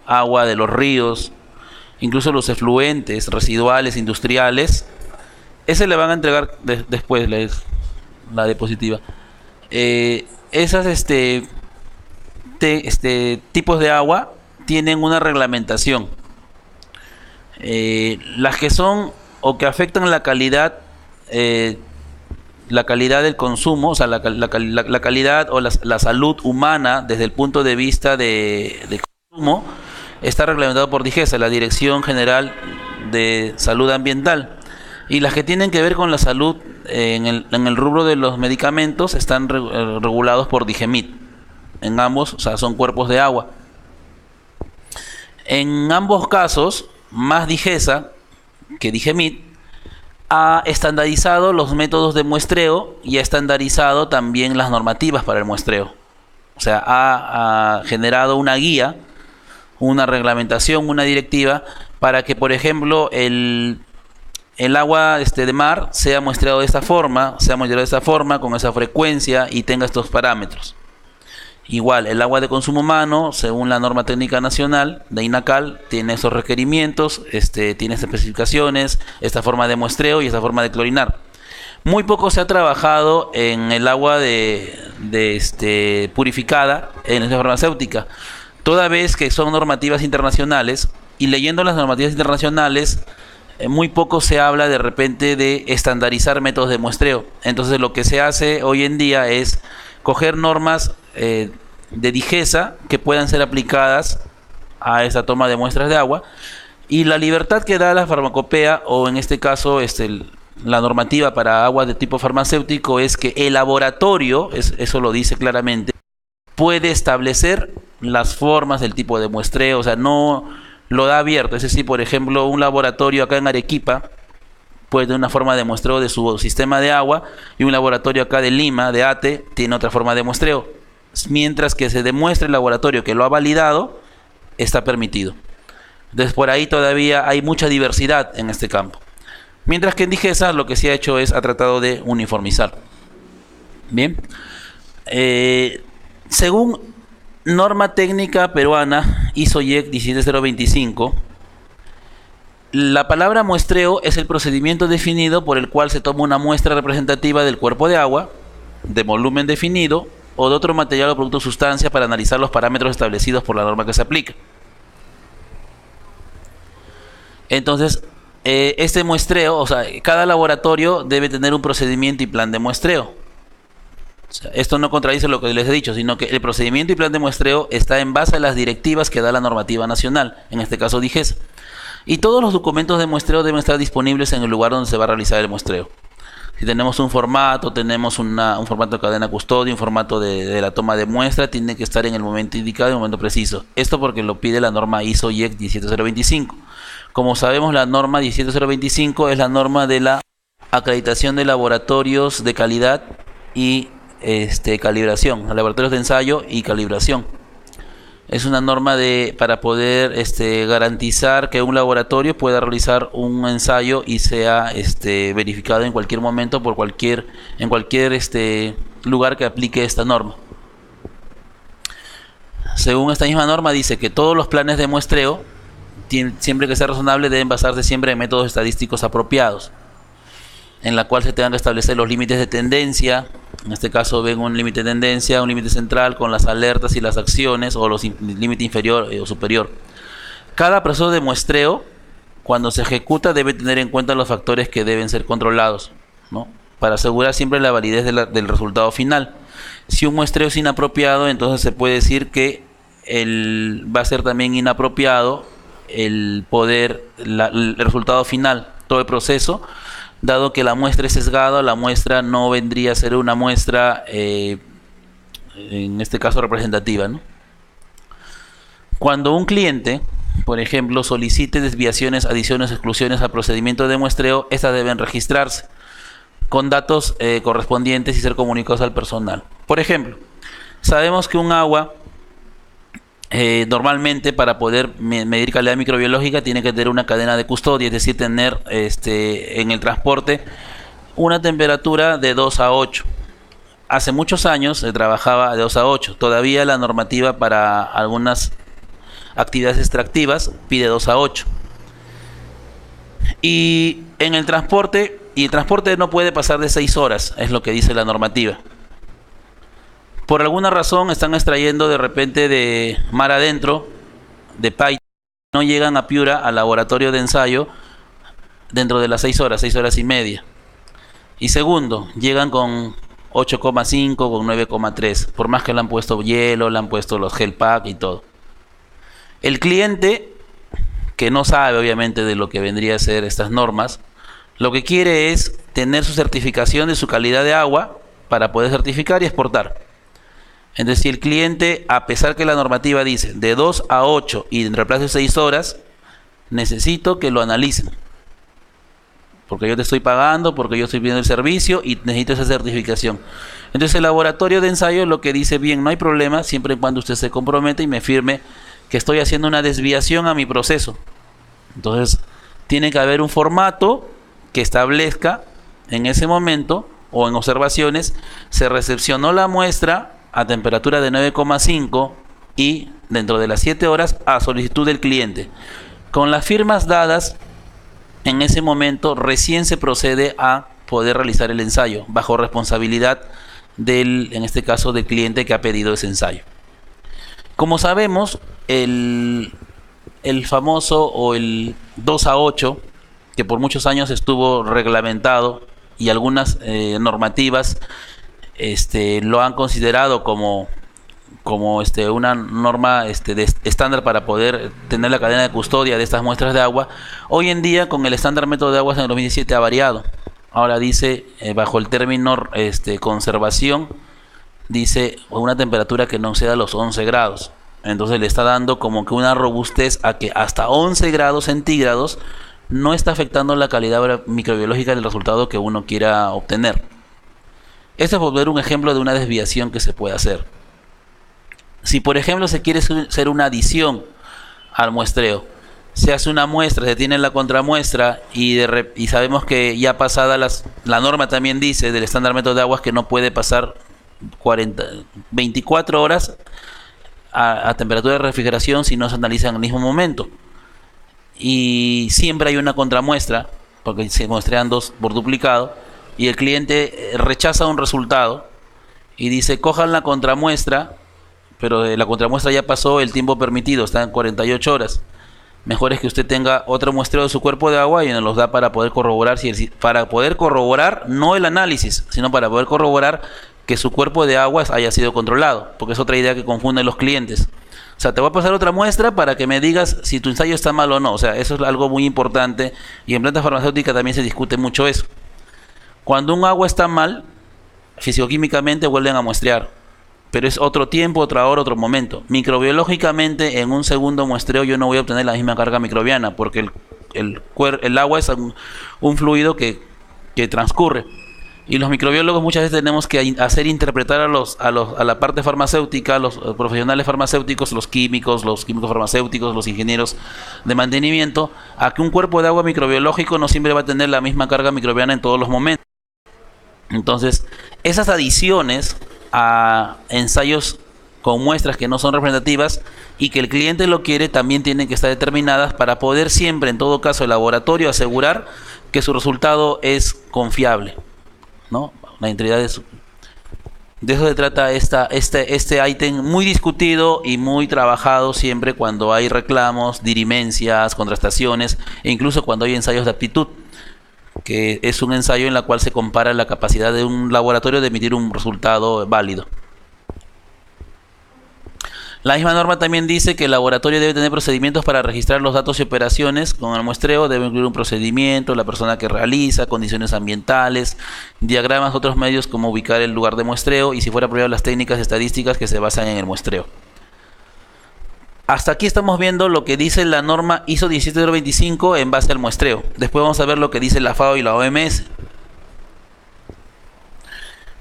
agua de los ríos, incluso los efluentes residuales industriales, ese le van a entregar después la diapositiva. Esas tipos de agua tienen una reglamentación. Las que son o que afectan la calidad del consumo, o sea, la calidad o la salud humana desde el punto de vista de consumo, está reglamentado por DIGESA, la Dirección General de Salud Ambiental. Y las que tienen que ver con la salud en el rubro de los medicamentos están regulados por DIGEMIT. En ambos, o sea, son cuerpos de agua. En ambos casos, más DIGESA que DIGEMIT ha estandarizado los métodos de muestreo y ha estandarizado también las normativas para el muestreo. O sea, ha generado una guía, una reglamentación, una directiva para que, por ejemplo, el agua de mar sea muestreado de esta forma, con esa frecuencia y tenga estos parámetros. Igual, el agua de consumo humano, según la norma técnica nacional de INACAL, tiene esos requerimientos, tiene estas especificaciones, esta forma de muestreo y esta forma de clorinar. Muy poco se ha trabajado en el agua purificada en la farmacéutica, toda vez que son normativas internacionales y leyendo las normativas internacionales, muy poco se habla de repente de estandarizar métodos de muestreo. Entonces lo que se hace hoy en día es coger normas de DIGESA que puedan ser aplicadas a esta toma de muestras de agua, y la libertad que da la farmacopea, o en este caso la normativa para agua de tipo farmacéutico, es que el laboratorio, eso lo dice claramente, puede establecer las formas del tipo de muestreo, o sea, no lo da abierto. Es decir, por ejemplo, un laboratorio acá en Arequipa puede tener una forma de muestreo de su sistema de agua, y un laboratorio acá de Lima, de ATE, tiene otra forma de muestreo. Mientras que se demuestre el laboratorio que lo ha validado, está permitido. Entonces por ahí todavía hay mucha diversidad en este campo. Mientras que en DIGESA lo que se ha hecho ha tratado de uniformizar. Bien. Según norma técnica peruana ISO-IEC 17025, la palabra muestreo es el procedimiento definido por el cual se toma una muestra representativa del cuerpo de agua, de volumen definido, o de otro material o producto o sustancia para analizar los parámetros establecidos por la norma que se aplica. Entonces, este muestreo, o sea, cada laboratorio debe tener un procedimiento y plan de muestreo. O sea, esto no contradice lo que les he dicho, sino que el procedimiento y plan de muestreo está en base a las directivas que da la normativa nacional, en este caso DIGESA. Y todos los documentos de muestreo deben estar disponibles en el lugar donde se va a realizar el muestreo. Si tenemos un formato, tenemos un formato de cadena custodia, un formato de la toma de muestra, tiene que estar en el momento indicado, en el momento preciso. Esto porque lo pide la norma ISO-IEC 17025. Como sabemos, la norma 17025 es la norma de la acreditación de laboratorios de calidad y calibración, laboratorios de ensayo y calibración. Es una norma para poder garantizar que un laboratorio pueda realizar un ensayo y sea verificado en cualquier momento en cualquier lugar que aplique esta norma. Según esta misma norma, dice que todos los planes de muestreo, siempre que sea razonable, deben basarse siempre en métodos estadísticos apropiados, en la cual se tengan que establecer los límites de tendencia. En este caso ven un límite de tendencia, un límite central con las alertas y las acciones, o los límite inferior o superior. Cada proceso de muestreo, cuando se ejecuta, debe tener en cuenta los factores que deben ser controlados, ¿no?, para asegurar siempre la validez del resultado final. Si un muestreo es inapropiado, entonces se puede decir que va a ser también inapropiado el resultado final, todo el proceso, dado que la muestra es sesgada. La muestra no vendría a ser una muestra, en este caso, representativa, ¿no? Cuando un cliente, por ejemplo, solicite desviaciones, adiciones, exclusiones al procedimiento de muestreo, estas deben registrarse con datos correspondientes y ser comunicados al personal. Por ejemplo, sabemos que un agua, normalmente, para poder medir calidad microbiológica, tiene que tener una cadena de custodia, es decir, tener en el transporte una temperatura de 2 a 8. Hace muchos años se trabajaba de 2 a 8. Todavía la normativa para algunas actividades extractivas pide 2 a 8. Y en el transporte, el transporte no puede pasar de 6 horas, es lo que dice la normativa. Por alguna razón están extrayendo de repente de mar adentro, de Paita, no llegan a Piura, al laboratorio de ensayo, dentro de las 6 horas y media. Y segundo, llegan con 8,5, con 9,3, por más que le han puesto hielo, le han puesto los gel pack y todo. El cliente, que no sabe obviamente de lo que vendría a ser estas normas, lo que quiere es tener su certificación de su calidad de agua para poder certificar y exportar. Entonces, si el cliente, a pesar que la normativa dice de 2 a 8 y en reemplazo de 6 horas, necesito que lo analicen, porque yo te estoy pagando, porque yo estoy pidiendo el servicio y necesito esa certificación. Entonces el laboratorio de ensayo lo que dice: bien, no hay problema, siempre y cuando usted se compromete y me firme que estoy haciendo una desviación a mi proceso. Entonces tiene que haber un formato que establezca en ese momento, o en observaciones, se recepcionó la muestra a temperatura de 9,5 y dentro de las 7 horas a solicitud del cliente. Con las firmas dadas, en ese momento recién se procede a poder realizar el ensayo, bajo responsabilidad en este caso, del cliente que ha pedido ese ensayo. Como sabemos, el famoso o el 2 a 8, que por muchos años estuvo reglamentado y algunas normativas lo han considerado como una norma de estándar para poder tener la cadena de custodia de estas muestras de agua. Hoy en día, con el estándar método de aguas en el 2017 ha variado. Ahora dice, bajo el término conservación, dice una temperatura que no exceda los 11 grados. Entonces le está dando como que una robustez a que hasta 11 grados centígrados no está afectando la calidad microbiológica del resultado que uno quiera obtener. Este es por ver un ejemplo de una desviación que se puede hacer. Si por ejemplo se quiere hacer una adición al muestreo, se hace una muestra, se tiene la contramuestra y sabemos que ya pasada la norma también dice del estándar método de aguas que no puede pasar 24 horas a temperatura de refrigeración si no se analiza en el mismo momento. Y siempre hay una contramuestra, porque se muestrean dos por duplicado, y el cliente rechaza un resultado y dice, cojan la contramuestra, pero la contramuestra ya pasó el tiempo permitido, está en 48 horas. Mejor es que usted tenga otro muestreo de su cuerpo de agua y nos los da para poder corroborar, para poder corroborar no el análisis, sino para poder corroborar que su cuerpo de agua haya sido controlado, porque es otra idea que confunden los clientes. O sea, te voy a pasar otra muestra para que me digas si tu ensayo está mal o no. O sea, eso es algo muy importante y en plantas farmacéuticas también se discute mucho eso. Cuando un agua está mal, fisicoquímicamente vuelven a muestrear, pero es otro tiempo, otra hora, otro momento. Microbiológicamente, en un segundo muestreo yo no voy a obtener la misma carga microbiana, porque el agua es un fluido que transcurre. Y los microbiólogos muchas veces tenemos que hacer interpretar a la parte farmacéutica, a los profesionales farmacéuticos, los químicos farmacéuticos, los ingenieros de mantenimiento, a que un cuerpo de agua microbiológico no siempre va a tener la misma carga microbiana en todos los momentos. Entonces, esas adiciones a ensayos con muestras que no son representativas y que el cliente lo quiere, también tienen que estar determinadas para poder siempre, en todo caso, el laboratorio asegurar que su resultado es confiable, ¿no? La integridad de eso se trata este ítem muy discutido y muy trabajado siempre cuando hay reclamos, dirimencias, contrastaciones e incluso cuando hay ensayos de aptitud, que es un ensayo en la cual se compara la capacidad de un laboratorio de emitir un resultado válido. La misma norma también dice que el laboratorio debe tener procedimientos para registrar los datos y operaciones con el muestreo. Debe incluir un procedimiento, la persona que realiza, condiciones ambientales, diagramas, otros medios como ubicar el lugar de muestreo y, si fuera probable, las técnicas estadísticas que se basan en el muestreo. Hasta aquí estamos viendo lo que dice la norma ISO 17025 en base al muestreo. Después vamos a ver lo que dice la FAO y la OMS.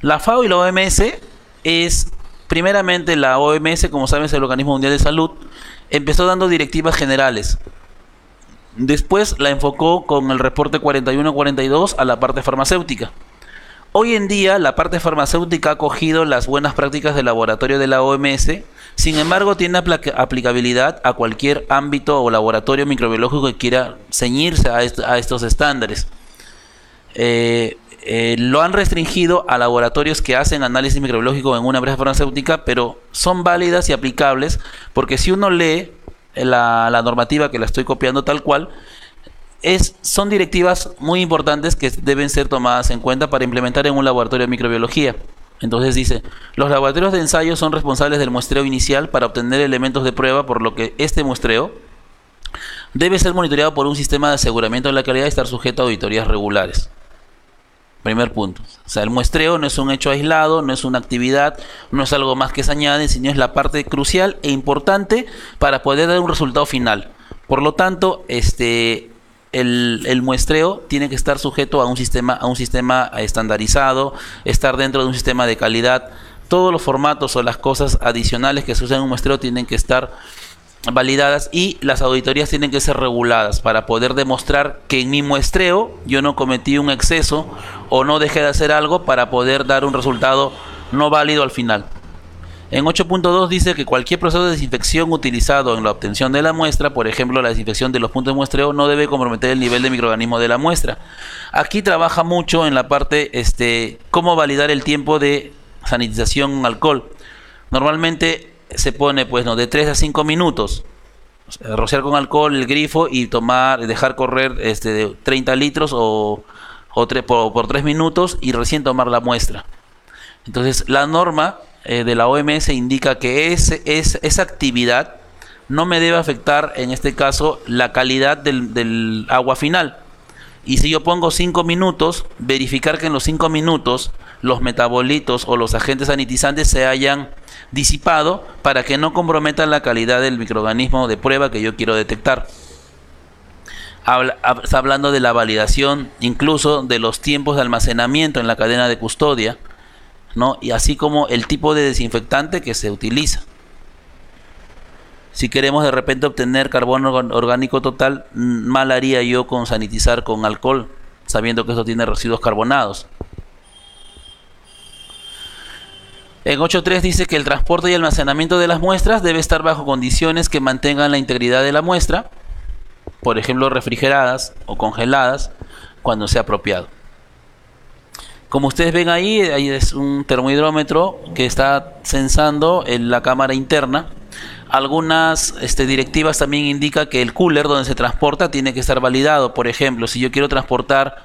La FAO y la OMS es... Primeramente, la OMS, como saben, es el Organismo Mundial de Salud, empezó dando directivas generales. Después la enfocó con el reporte 41-42 a la parte farmacéutica. Hoy en día, la parte farmacéutica ha cogido las buenas prácticas del laboratorio de la OMS, sin embargo, tiene aplicabilidad a cualquier ámbito o laboratorio microbiológico que quiera ceñirse a estos estándares. Lo han restringido a laboratorios que hacen análisis microbiológico en una empresa farmacéutica, pero son válidas y aplicables, porque si uno lee la normativa, que la estoy copiando tal cual, son directivas muy importantes que deben ser tomadas en cuenta para implementar en un laboratorio de microbiología. Entonces dice, los laboratorios de ensayo son responsables del muestreo inicial para obtener elementos de prueba, por lo que este muestreo debe ser monitoreado por un sistema de aseguramiento de la calidad y estar sujeto a auditorías regulares. Primer punto. O sea, el muestreo no es un hecho aislado, no es una actividad, no es algo más que se añade, sino es la parte crucial e importante para poder dar un resultado final. Por lo tanto, el muestreo tiene que estar sujeto a un sistema estandarizado, estar dentro de un sistema de calidad. Todos los formatos o las cosas adicionales que se usan en un muestreo tienen que estar validadas y las auditorías tienen que ser reguladas para poder demostrar que en mi muestreo yo no cometí un exceso o no dejé de hacer algo para poder dar un resultado no válido al final. En 8.2 dice que cualquier proceso de desinfección utilizado en la obtención de la muestra, por ejemplo la desinfección de los puntos de muestreo, no debe comprometer el nivel de microorganismo de la muestra. Aquí trabaja mucho en la parte cómo validar el tiempo de sanitización con alcohol. Normalmente se pone de 3 a 5 minutos. Rociar con alcohol el grifo y dejar correr de 30 litros por 3 minutos y recién tomar la muestra. Entonces, la norma de la OMS indica que esa actividad no me debe afectar, en este caso, la calidad del agua final. Y si yo pongo 5 minutos, verificar que en los 5 minutos los metabolitos o los agentes sanitizantes se hayan disipado para que no comprometan la calidad del microorganismo de prueba que yo quiero detectar. Está hablando de la validación, incluso de los tiempos de almacenamiento en la cadena de custodia, ¿no? Y así como el tipo de desinfectante que se utiliza. Si queremos de repente obtener carbono orgánico total, mal haría yo con sanitizar con alcohol, sabiendo que eso tiene residuos carbonados. En 8.3 dice que el transporte y almacenamiento de las muestras debe estar bajo condiciones que mantengan la integridad de la muestra, por ejemplo refrigeradas o congeladas, cuando sea apropiado. Como ustedes ven ahí es un termohidrómetro que está censando en la cámara interna. Algunas directivas también indican que el cooler donde se transporta tiene que estar validado. Por ejemplo, si yo quiero transportar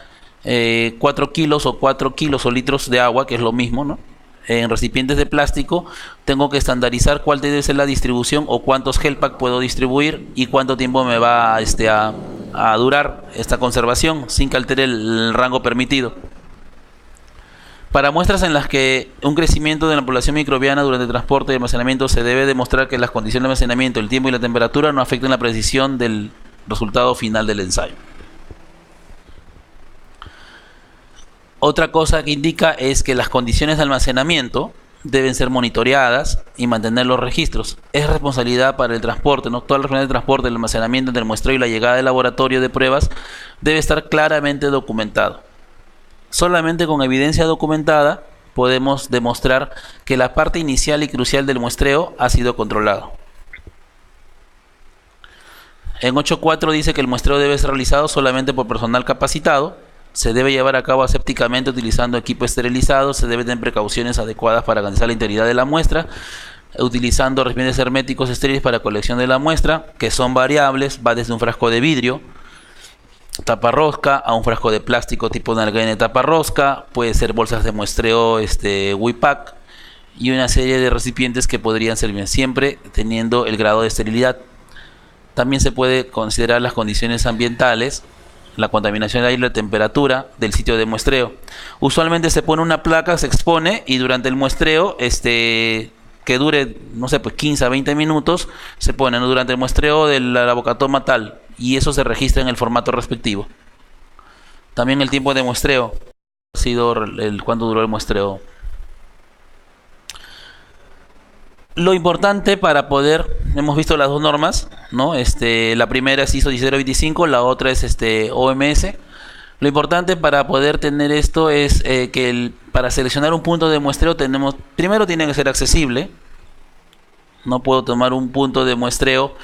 4 kilos o 4 kilos o litros de agua, que es lo mismo, ¿no?, en recipientes de plástico, tengo que estandarizar cuál debe ser la distribución o cuántos gel pack puedo distribuir y cuánto tiempo me va a durar esta conservación sin que altere el rango permitido. Para muestras en las que un crecimiento de la población microbiana durante el transporte y almacenamiento se debe demostrar que las condiciones de almacenamiento, el tiempo y la temperatura no afecten la precisión del resultado final del ensayo. Otra cosa que indica es que las condiciones de almacenamiento deben ser monitoreadas y mantener los registros. Es responsabilidad para el transporte, ¿no? Toda la responsabilidad del transporte, el almacenamiento del muestreo y la llegada del laboratorio de pruebas debe estar claramente documentado. Solamente con evidencia documentada podemos demostrar que la parte inicial y crucial del muestreo ha sido controlado. En 8.4 dice que el muestreo debe ser realizado solamente por personal capacitado. Se debe llevar a cabo asépticamente utilizando equipo esterilizado. Se deben tener precauciones adecuadas para garantizar la integridad de la muestra, utilizando recipientes herméticos estériles para colección de la muestra, que son variables. Va desde un frasco de vidrio taparrosca a un frasco de plástico tipo nalguena de taparrosca. Puede ser bolsas de muestreo WIPAC y una serie de recipientes que podrían servir, siempre teniendo el grado de esterilidad. También se puede considerar las condiciones ambientales, la contaminación del aire, la temperatura del sitio de muestreo. Usualmente se pone una placa, se expone y durante el muestreo que dure, no sé, pues 15 a 20 minutos, se pone, ¿no?, durante el muestreo de la bocatoma tal, y eso se registra en el formato respectivo. También el tiempo de muestreo, ha sido cuánto duró el muestreo. Lo importante para poder, hemos visto las dos normas, ¿no? La primera es ISO 10025, la otra es OMS. Lo importante para poder tener esto es que para seleccionar un punto de muestreo primero tiene que ser accesible. No puedo tomar un punto de muestreo.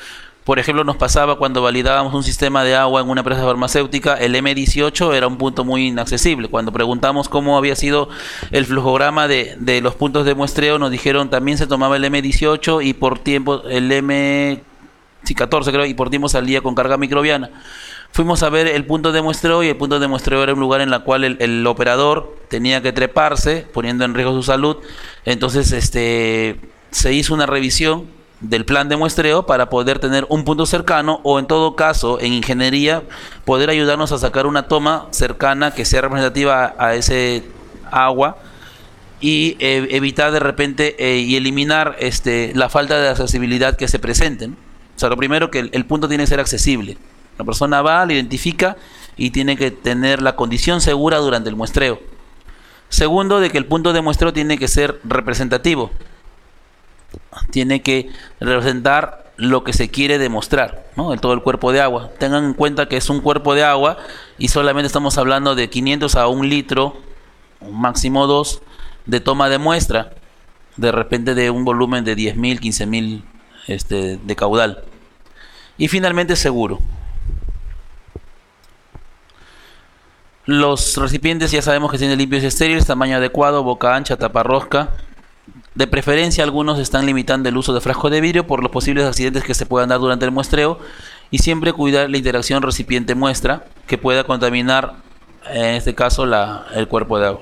Por ejemplo, nos pasaba cuando validábamos un sistema de agua en una empresa farmacéutica, el M18 era un punto muy inaccesible. Cuando preguntamos cómo había sido el flujograma de los puntos de muestreo, nos dijeron también se tomaba el M18 y por tiempo el M14 creo, y por tiempo salía con carga microbiana. Fuimos a ver el punto de muestreo y el punto de muestreo era un lugar en el cual el operador tenía que treparse, poniendo en riesgo su salud. Entonces se hizo una revisión del plan de muestreo para poder tener un punto cercano, o en todo caso en ingeniería poder ayudarnos a sacar una toma cercana que sea representativa a ese agua y evitar de repente y eliminar la falta de accesibilidad que se presenten. O sea, lo primero, que el punto tiene que ser accesible. La persona va, lo identifica y tiene que tener la condición segura durante el muestreo. Segundo, de que el punto de muestreo tiene que ser representativo. Tiene que representar lo que se quiere demostrar, ¿no? Todo el cuerpo de agua. Tengan en cuenta que es un cuerpo de agua y solamente estamos hablando de 500 a 1 litro, máximo 2, de toma de muestra, de repente de un volumen de 10.000, 15.000 de caudal. Y finalmente seguro. Los recipientes ya sabemos que tienen limpios y estériles, tamaño adecuado, boca ancha, tapa rosca, De preferencia, algunos están limitando el uso de frascos de vidrio por los posibles accidentes que se puedan dar durante el muestreo, y siempre cuidar la interacción recipiente-muestra que pueda contaminar, en este caso, el cuerpo de agua.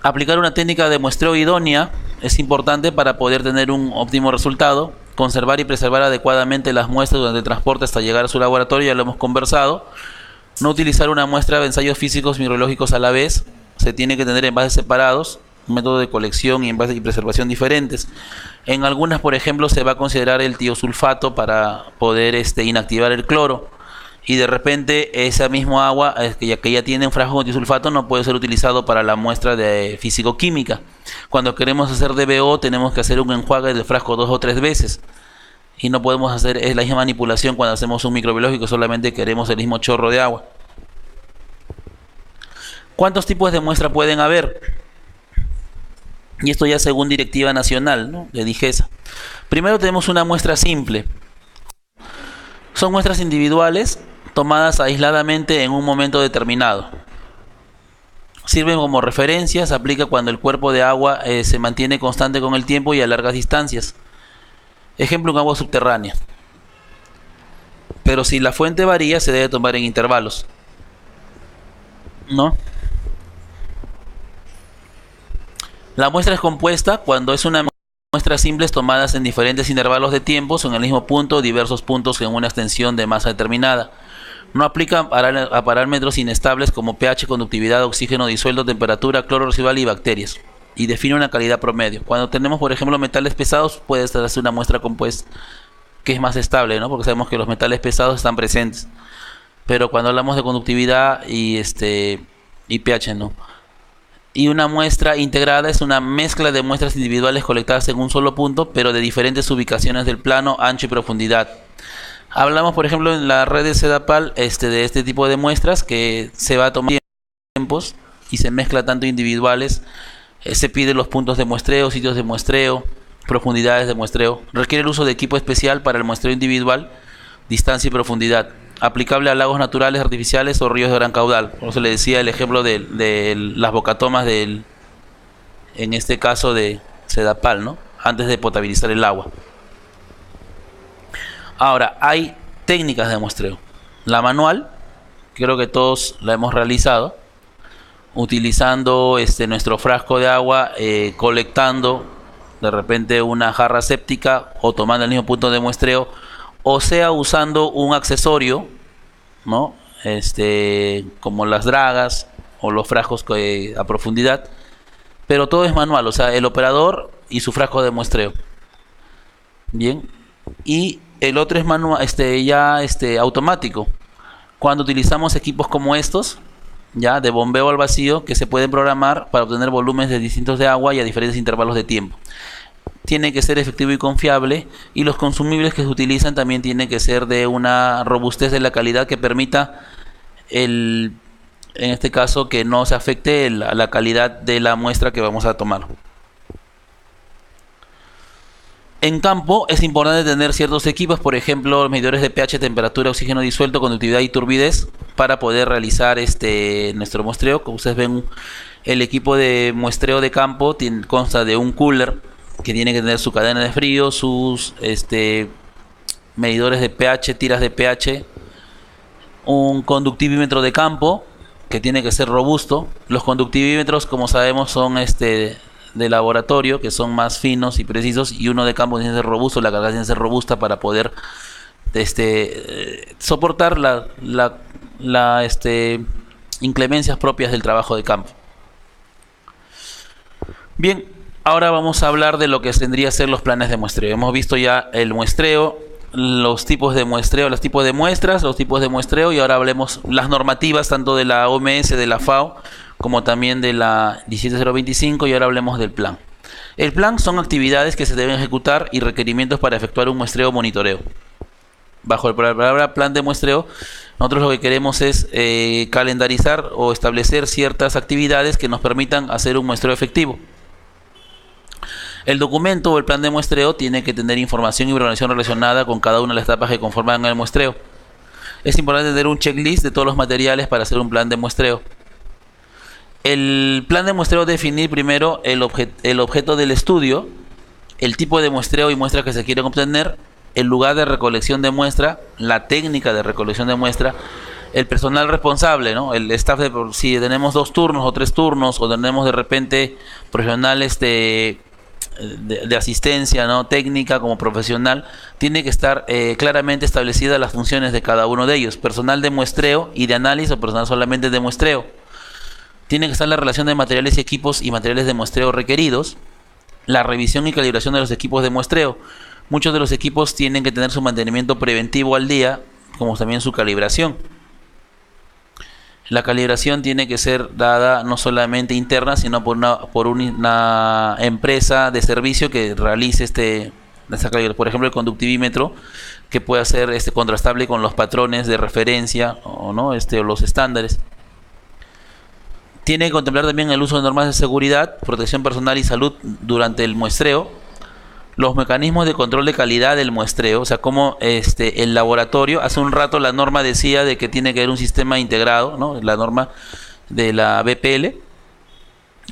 Aplicar una técnica de muestreo idónea es importante para poder tener un óptimo resultado. Conservar y preservar adecuadamente las muestras durante el transporte hasta llegar a su laboratorio, ya lo hemos conversado. No utilizar una muestra de ensayos físicos micrológicos a la vez. Se tiene que tener envases separados, un método de colección y envases y preservación diferentes. En algunas, por ejemplo, se va a considerar el tiosulfato para poder inactivar el cloro. Y de repente esa misma agua que ya tiene un frasco con tiosulfato no puede ser utilizado para la muestra de físico-química. Cuando queremos hacer DBO tenemos que hacer un enjuague del frasco 2 o 3 veces. Y no podemos hacer la misma manipulación cuando hacemos un microbiológico, solamente queremos el mismo chorro de agua. ¿Cuántos tipos de muestra pueden haber? Y esto ya según directiva nacional, ¿no?, de DIGESA. Primero tenemos una muestra simple. Son muestras individuales tomadas aisladamente en un momento determinado. Sirven como referencia, se aplica cuando el cuerpo de agua se mantiene constante con el tiempo y a largas distancias. Ejemplo, un agua subterránea. Pero si la fuente varía, se debe tomar en intervalos, ¿no? La muestra es compuesta cuando es una muestra simples tomadas en diferentes intervalos de tiempo o en el mismo punto, diversos puntos en una extensión de masa determinada. No aplica a parámetros inestables como pH, conductividad, oxígeno disuelto, temperatura, cloro residual y bacterias. Y define una calidad promedio. Cuando tenemos, por ejemplo, metales pesados, puede hacer una muestra compuesta que es más estable, ¿no?, porque sabemos que los metales pesados están presentes. Pero cuando hablamos de conductividad y pH, no. Y una muestra integrada es una mezcla de muestras individuales colectadas en un solo punto, pero de diferentes ubicaciones del plano, ancho y profundidad. Hablamos, por ejemplo, en la red de CEDAPAL de este tipo de muestras que se va a tomar tiempos y se mezcla tanto individuales. Se pide los puntos de muestreo, sitios de muestreo, profundidades de muestreo. Requiere el uso de equipo especial para el muestreo individual, distancia y profundidad. Aplicable a lagos naturales, artificiales o ríos de gran caudal. Por eso le decía el ejemplo de las bocatomas en este caso de CEDAPAL, ¿no?, antes de potabilizar el agua. Ahora, hay técnicas de muestreo. La manual, creo que todos la hemos realizado, utilizando nuestro frasco de agua, colectando de repente una jarra séptica o tomando el mismo punto de muestreo, o sea usando un accesorio, ¿no?, como las dragas o los frascos a profundidad, pero todo es manual, o sea, el operador y su frasco de muestreo. Bien, y el otro es manual, automático. Cuando utilizamos equipos como estos, ya de bombeo al vacío, que se pueden programar para obtener volúmenes distintos de agua y a diferentes intervalos de tiempo. Tiene que ser efectivo y confiable, y los consumibles que se utilizan también tienen que ser de una robustez de la calidad que permita en este caso que no se afecte la calidad de la muestra que vamos a tomar. En campo es importante tener ciertos equipos, por ejemplo, medidores de pH, temperatura, oxígeno disuelto, conductividad y turbidez, para poder realizar nuestro muestreo. Como ustedes ven, el equipo de muestreo de campo consta de un cooler que tiene que tener su cadena de frío, sus medidores de pH, tiras de pH, un conductivímetro de campo que tiene que ser robusto. Los conductivímetros, como sabemos, son de laboratorio, que son más finos y precisos, y uno de campo tiene que ser robusto, la carga tiene que ser robusta para poder soportar las inclemencias propias del trabajo de campo. Bien, ahora vamos a hablar de lo que tendría que ser los planes de muestreo. Hemos visto ya el muestreo, los tipos de muestreo, los tipos de muestras, los tipos de muestreo, y ahora hablemos las normativas tanto de la OMS, de la FAO, como también de la 17025, y ahora hablemos del plan. El plan son actividades que se deben ejecutar y requerimientos para efectuar un muestreo o monitoreo. Bajo la palabra plan de muestreo, nosotros lo que queremos es calendarizar o establecer ciertas actividades que nos permitan hacer un muestreo efectivo. El documento o el plan de muestreo tiene que tener información y programación relacionada con cada una de las etapas que conforman el muestreo. Es importante tener un checklist de todos los materiales para hacer un plan de muestreo. El plan de muestreo definir primero el objeto del estudio, el tipo de muestreo y muestras que se quieren obtener, el lugar de recolección de muestra, la técnica de recolección de muestra, el personal responsable, ¿no? El staff si tenemos 2 turnos o 3 turnos, o tenemos de repente profesionales de asistencia, ¿no? Técnica como profesional, tiene que estar claramente establecidas las funciones de cada uno de ellos. Personal de muestreo y de análisis, o personal solamente de muestreo. Tiene que estar la relación de materiales y equipos y materiales de muestreo requeridos, la revisión y calibración de los equipos de muestreo. Muchos de los equipos tienen que tener su mantenimiento preventivo al día, como también su calibración. La calibración tiene que ser dada no solamente interna, sino por una empresa de servicio que realice esta calibración. Por ejemplo, el conductivímetro, que puede ser contrastable con los patrones de referencia o los estándares. Tiene que contemplar también el uso de normas de seguridad, protección personal y salud durante el muestreo, los mecanismos de control de calidad del muestreo, o sea, como el laboratorio, hace un rato la norma decía de que tiene que haber un sistema integrado, ¿no? La norma de la BPL,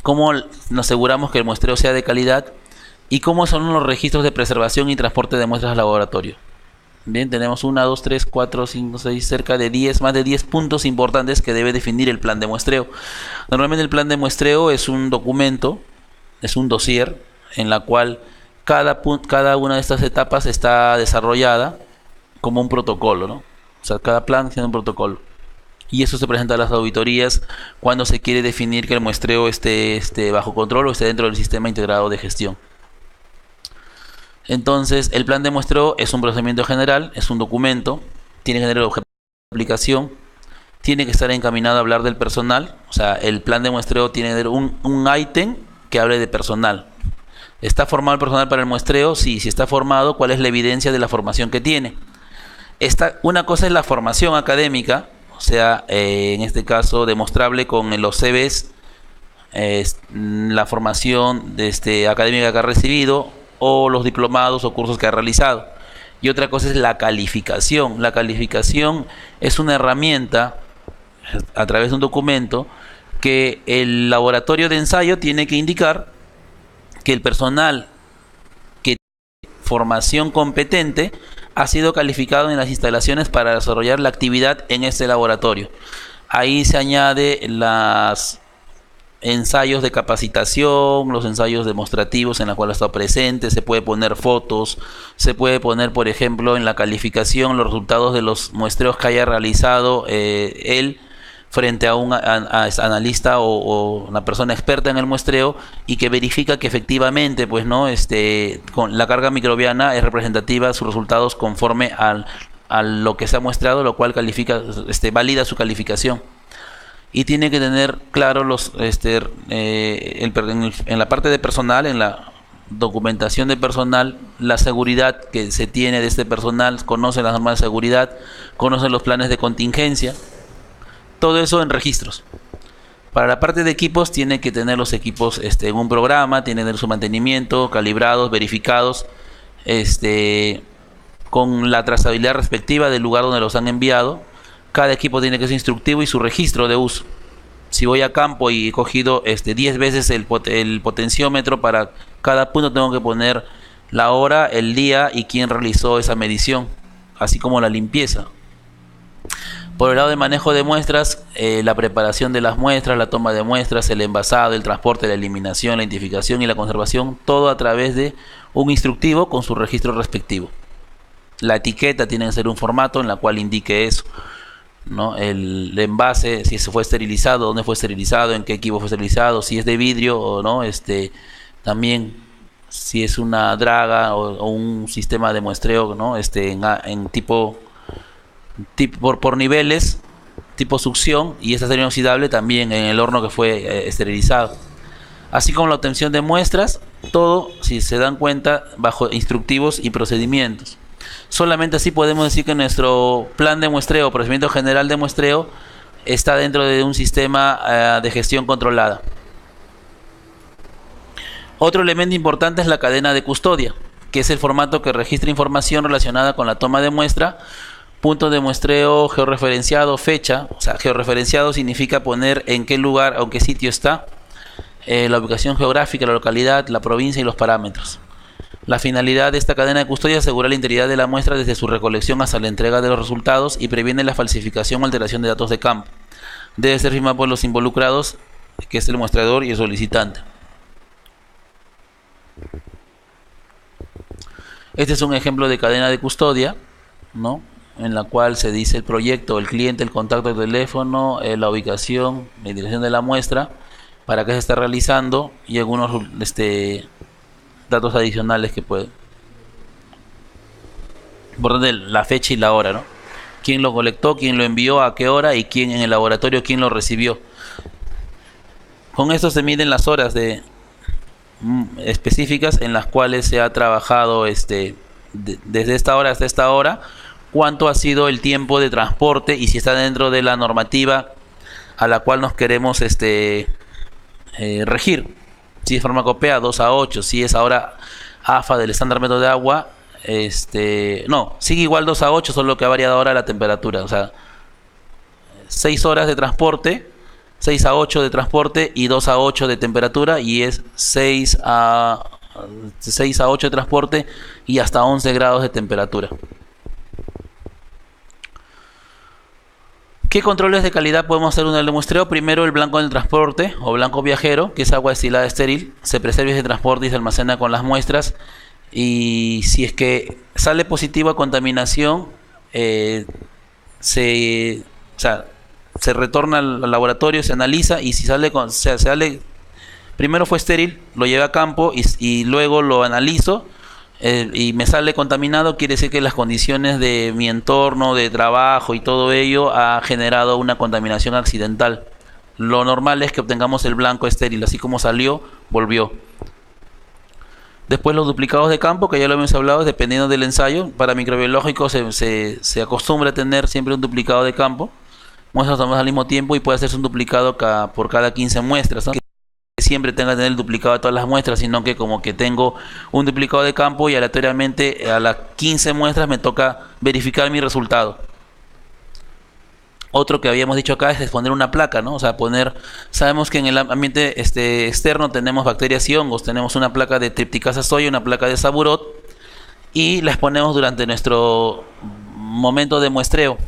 cómo nos aseguramos que el muestreo sea de calidad y cómo son los registros de preservación y transporte de muestras al laboratorio. Bien, tenemos 1, 2, 3, 4, 5, 6, cerca de 10, más de 10 puntos importantes que debe definir el plan de muestreo. Normalmente el plan de muestreo es un documento, es un dossier, en la cual cada una de estas etapas está desarrollada como un protocolo, ¿no? O sea, cada plan tiene un protocolo. Y eso se presenta a las auditorías cuando se quiere definir que el muestreo esté bajo control o esté dentro del sistema integrado de gestión. Entonces, el plan de muestreo es un procedimiento general, es un documento, tiene que tener el objeto de aplicación, tiene que estar encaminado a hablar del personal, o sea, el plan de muestreo tiene que tener un ítem que hable de personal. ¿Está formado el personal para el muestreo? Sí, si está formado, ¿cuál es la evidencia de la formación que tiene? Una cosa es la formación académica, o sea, en este caso demostrable con los CVs, la formación académica que ha recibido, o los diplomados o cursos que ha realizado. Y otra cosa es la calificación. La calificación es una herramienta a través de un documento que el laboratorio de ensayo tiene que indicar que el personal que tiene formación competente ha sido calificado en las instalaciones para desarrollar la actividad en este laboratorio. Ahí se añade los ensayos de capacitación, los ensayos demostrativos en los cuales está presente, se puede poner fotos, se puede poner, por ejemplo, en la calificación los resultados de los muestreos que haya realizado él frente a un analista o una persona experta en el muestreo, y que verifica que efectivamente con la carga microbiana es representativa de sus resultados conforme a lo que se ha muestrado, lo cual valida su calificación. Y tiene que tener claro en la parte de personal, en la documentación de personal, la seguridad que se tiene de este personal, conoce las normas de seguridad, conoce los planes de contingencia, todo eso en registros. Para la parte de equipos, tiene que tener los equipos en un programa, tiene que tener su mantenimiento, calibrados, verificados, con la trazabilidad respectiva del lugar donde los han enviado. Cada equipo tiene que ser instructivo y su registro de uso. Si voy a campo y he cogido 10 veces el potenciómetro, para cada punto tengo que poner la hora, el día y quién realizó esa medición, así como la limpieza. Por el lado de manejo de muestras, la preparación de las muestras, la toma de muestras, el envasado, el transporte, la eliminación, la identificación y la conservación, todo a través de un instructivo con su registro respectivo. La etiqueta tiene que ser un formato en la cual indique eso, ¿no? El envase, si se fue esterilizado, dónde fue esterilizado, en qué equipo fue esterilizado, si es de vidrio o no, también si es una draga o un sistema de muestreo, ¿no? En tipo por niveles, tipo succión, y esta sería inoxidable también en el horno que fue esterilizado. Así como la obtención de muestras, todo, si se dan cuenta, bajo instructivos y procedimientos. Solamente así podemos decir que nuestro plan de muestreo, procedimiento general de muestreo, está dentro de un sistema de gestión controlada. Otro elemento importante es la cadena de custodia, que es el formato que registra información relacionada con la toma de muestra Punto de muestreo georreferenciado, fecha. O sea, georreferenciado significa poner en qué lugar o en qué sitio está, la ubicación geográfica, la localidad, la provincia y los parámetros. La finalidad de esta cadena de custodia es asegurar la integridad de la muestra desde su recolección hasta la entrega de los resultados y previene la falsificación o alteración de datos de campo. Debe ser firmada por los involucrados, que es el muestrador y el solicitante. Este es un ejemplo de cadena de custodia, ¿no?, en la cual se dice el proyecto, el cliente, el contacto de teléfono, la ubicación, la dirección de la muestra, para qué se está realizando y algunos datos adicionales que pueden. Importante la fecha y la hora, ¿no? Quién lo colectó, quién lo envió, a qué hora y quién en el laboratorio, quién lo recibió. Con esto se miden las horas específicas en las cuales se ha trabajado desde esta hora hasta esta hora, cuánto ha sido el tiempo de transporte y si está dentro de la normativa a la cual nos queremos regir. Si es farmacopea 2A8, si es ahora AFA del estándar método de agua, no, sigue igual 2A8, solo que ha variado ahora la temperatura. O sea, 6 horas de transporte, 6A8 de transporte y 2A8 de temperatura, y es 6A8 de transporte y hasta 11 grados de temperatura. ¿Qué controles de calidad podemos hacer en el muestreo? Primero, el blanco del transporte o blanco viajero, que es agua destilada estéril, se preserva y se transporta y se almacena con las muestras, y si es que sale positivo a contaminación, se retorna al laboratorio, se analiza, y si sale primero fue estéril, lo llevé a campo y luego lo analizo, y me sale contaminado, quiere decir que las condiciones de mi entorno, de trabajo y todo ello ha generado una contaminación accidental. Lo normal es que obtengamos el blanco estéril, así como salió, volvió. Después los duplicados de campo, que ya lo hemos hablado, dependiendo del ensayo. Para microbiológicos se acostumbra a tener siempre un duplicado de campo. Muestras tomadas al mismo tiempo y puede hacerse un duplicado por cada 15 muestras, ¿no? Siempre tenga que tener el duplicado de todas las muestras, sino que como que tengo un duplicado de campo y aleatoriamente a las 15 muestras me toca verificar mi resultado. Otro que habíamos dicho acá es poner una placa, ¿no? O sea, sabemos que en el ambiente externo tenemos bacterias y hongos, tenemos una placa de tripticasa soya, una placa de saburot, y las ponemos durante nuestro momento de muestreo.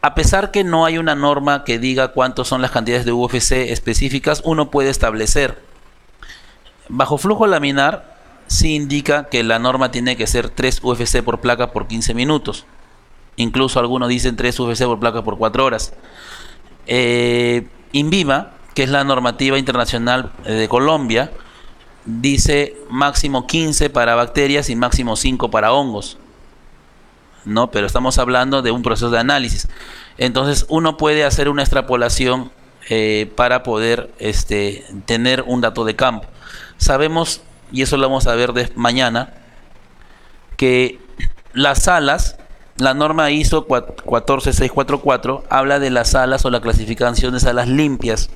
A pesar que no hay una norma que diga cuántos son las cantidades de UFC específicas, uno puede establecer. Bajo flujo laminar, sí indica que la norma tiene que ser 3 UFC por placa por 15 minutos. Incluso algunos dicen 3 UFC por placa por 4 horas. INVIMA, que es la normativa internacional de Colombia, dice máximo 15 para bacterias y máximo 5 para hongos, ¿no? Pero estamos hablando de un proceso de análisis. Entonces uno puede hacer una extrapolación para poder tener un dato de campo. Sabemos, y eso lo vamos a ver mañana, que las salas, la norma ISO 14644 habla de las salas o la clasificación de salas limpias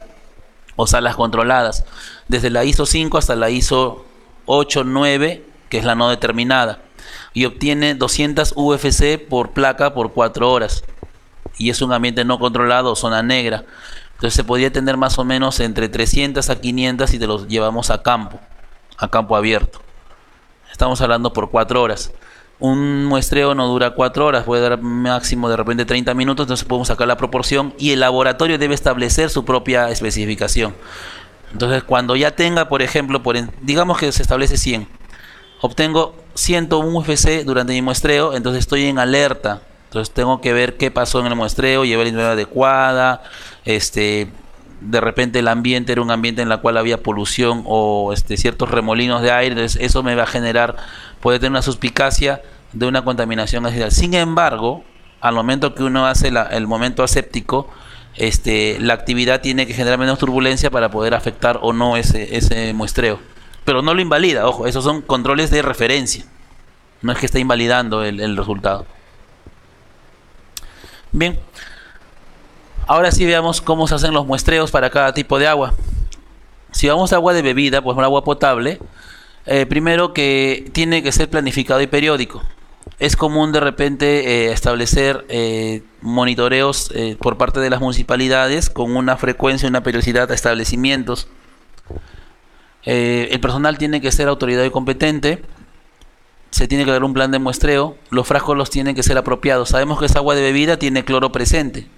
o salas controladas, desde la ISO 5 hasta la ISO 89, que es la no determinada, y obtiene 200 UFC por placa por 4 horas, y es un ambiente no controlado o zona negra. Entonces se podría tener más o menos entre 300 a 500 si te los llevamos a campo abierto. Estamos hablando por 4 horas. Un muestreo no dura 4 horas, puede dar máximo de repente 30 minutos, entonces podemos sacar la proporción y el laboratorio debe establecer su propia especificación. Entonces cuando ya tenga, por ejemplo, digamos que se establece 100, obtengo 101 UFC durante mi muestreo, entonces estoy en alerta. Entonces tengo que ver qué pasó en el muestreo, llevar la información adecuada, de repente el ambiente era un ambiente en el cual había polución o ciertos remolinos de aire, entonces eso me va a generar, puede tener una suspicacia de una contaminación accidental. Sin embargo, al momento que uno hace el momento aséptico, la actividad tiene que generar menos turbulencia para poder afectar o no ese muestreo. Pero no lo invalida, ojo, esos son controles de referencia, no es que esté invalidando el resultado. Bien, ahora sí veamos cómo se hacen los muestreos para cada tipo de agua. Si vamos a agua de bebida, pues agua potable, primero que tiene que ser planificado y periódico. es común de repente establecer monitoreos por parte de las municipalidades con una frecuencia y una periodicidad a establecimientos. El personal tiene que ser autoridad y competente, se tiene que dar un plan de muestreo, los frascos los tienen que ser apropiados. Sabemos que esa agua de bebida tiene cloro presente.